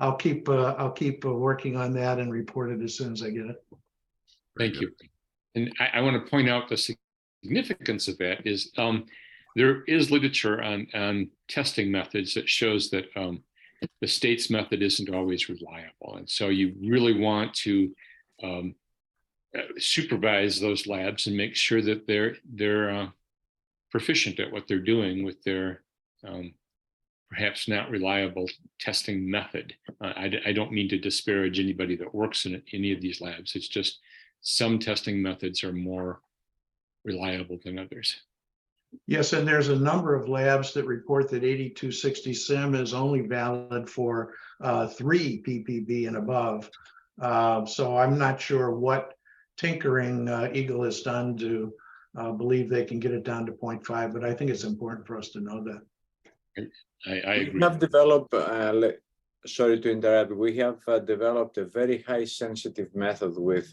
I'll keep working on that and report it as soon as I get it.
Thank you. And I want to point out the significance of that is there is literature on testing methods that shows that the state's method isn't always reliable. And so you really want to supervise those labs and make sure that they're proficient at what they're doing with their perhaps not reliable testing method. I don't mean to disparage anybody that works in any of these labs. It's just some testing methods are more reliable than others.
Yes, and there's a number of labs that report that 8260 SEM is only valid for 3 ppb and above. So I'm not sure what tinkering EGLE has done to believe they can get it down to 0.5, but I think it's important for us to know that.
I agree.
We have developed, sorry to interrupt, we have developed a very high sensitive method with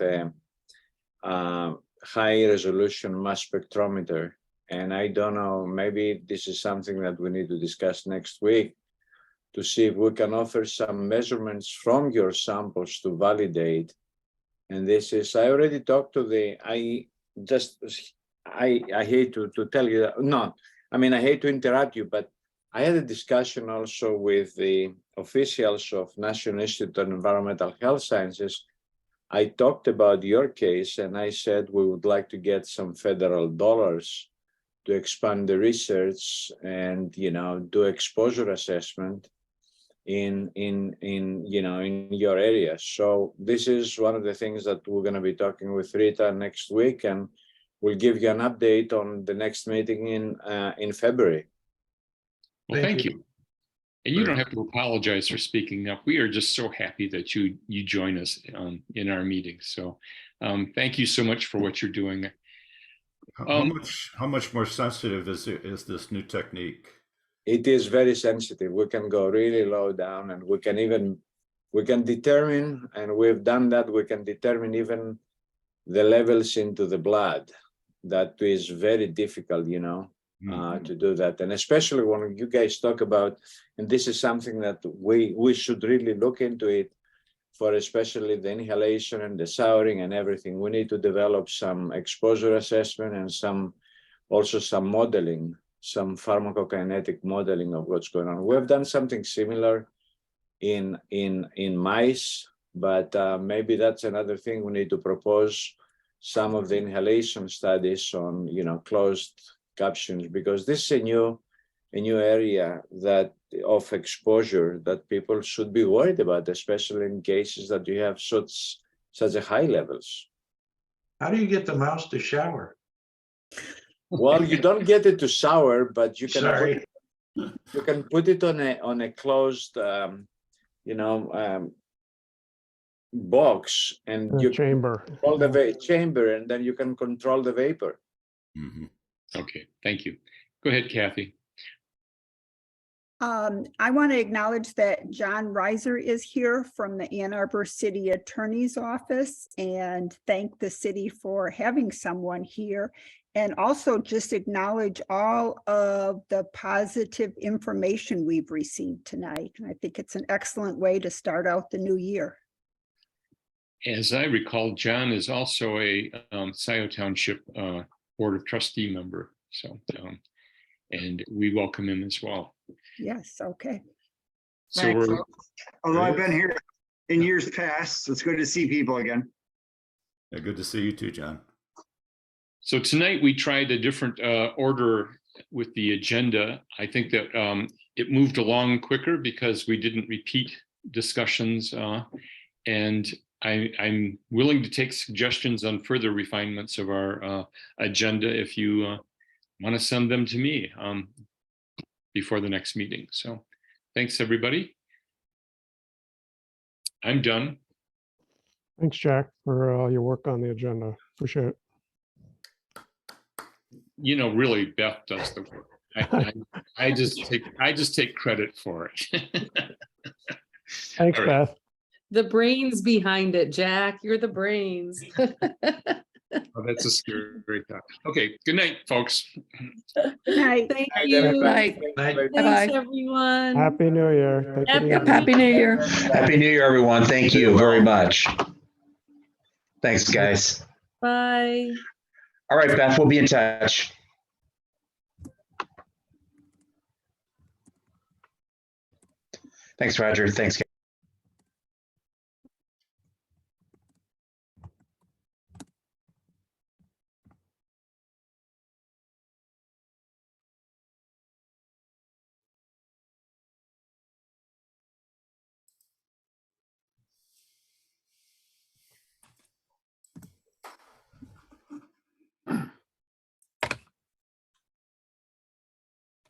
high resolution mass spectrometer. And I don't know, maybe this is something that we need to discuss next week to see if we can offer some measurements from your samples to validate. And this is, I already talked to I hate to tell you that, no, I mean, I hate to interrupt you, but I had a discussion also with the officials of National Institute of Environmental Health Sciences. I talked about your case and I said we would like to get some federal dollars to expand the research and do exposure assessment in your area. So this is one of the things that we're going to be talking with Rita next week, and we'll give you an update on the next meeting in February.
Well, thank you. And you don't have to apologize for speaking up. We are just so happy that you join us in our meetings. So thank you so much for what you're doing.
How much more sensitive is this new technique?
It is very sensitive. We can go really low down, and we can determine, and we've done that, we can determine even the levels into the blood. That is very difficult, to do that. And especially when you guys talk about, and this is something that we should really look into it, for especially the inhalation and the souring and everything. We need to develop some exposure assessment and also some modeling, some pharmacokinetic modeling of what's going on. We've done something similar in mice, but maybe that's another thing we need to propose, some of the inhalation studies on closed captions, because this is a new area of exposure that people should be worried about, especially in cases that you have such a high levels.
How do you get the mouse to shower?
Well, you don't get it to shower, but you can put it on a closed box, and you
chamber.
Control the chamber, and then you can control the vapor.
Okay, thank you. Go ahead, Kathy.
I want to acknowledge that John Reiser is here from the Ann Arbor City Attorney's Office and thank the city for having someone here. And also just acknowledge all of the positive information we've received tonight. And I think it's an excellent way to start out the new year.
As I recall, John is also a Scioto Township Board of Trustee member. So, and we welcome him as well.
Yes, okay.
So
Thanks.
we're,
Although I've been here in years past, so it's good to see people again.
Yeah, good to see you too, John.
so tonight we tried a different order with the agenda. I think that it moved along quicker because we didn't repeat discussions. And I'm willing to take suggestions on further refinements of our agenda if you want to send them to me before the next meeting. So thanks, everybody. I'm done.
Thanks, Jack, for your work on the agenda. Appreciate it.
You know, really, Beth does the work. I just take credit for it.
Thanks,
All right.
Beth.
The brains behind it, Jack. You're the brains.
Oh, that's a scary thought. Okay, good night, folks.
Good night.
Thank
Night,
you.
everybody.
Night.
Bye-bye.
Thanks, everyone.
Happy New Year. Take it
Happy
easy.
Yep, Happy New Year.
Happy New Year, everyone. Thank you very much. Thanks, guys.
Bye.
All right, Beth, we'll be in touch. Thanks, Roger. Thanks, guys.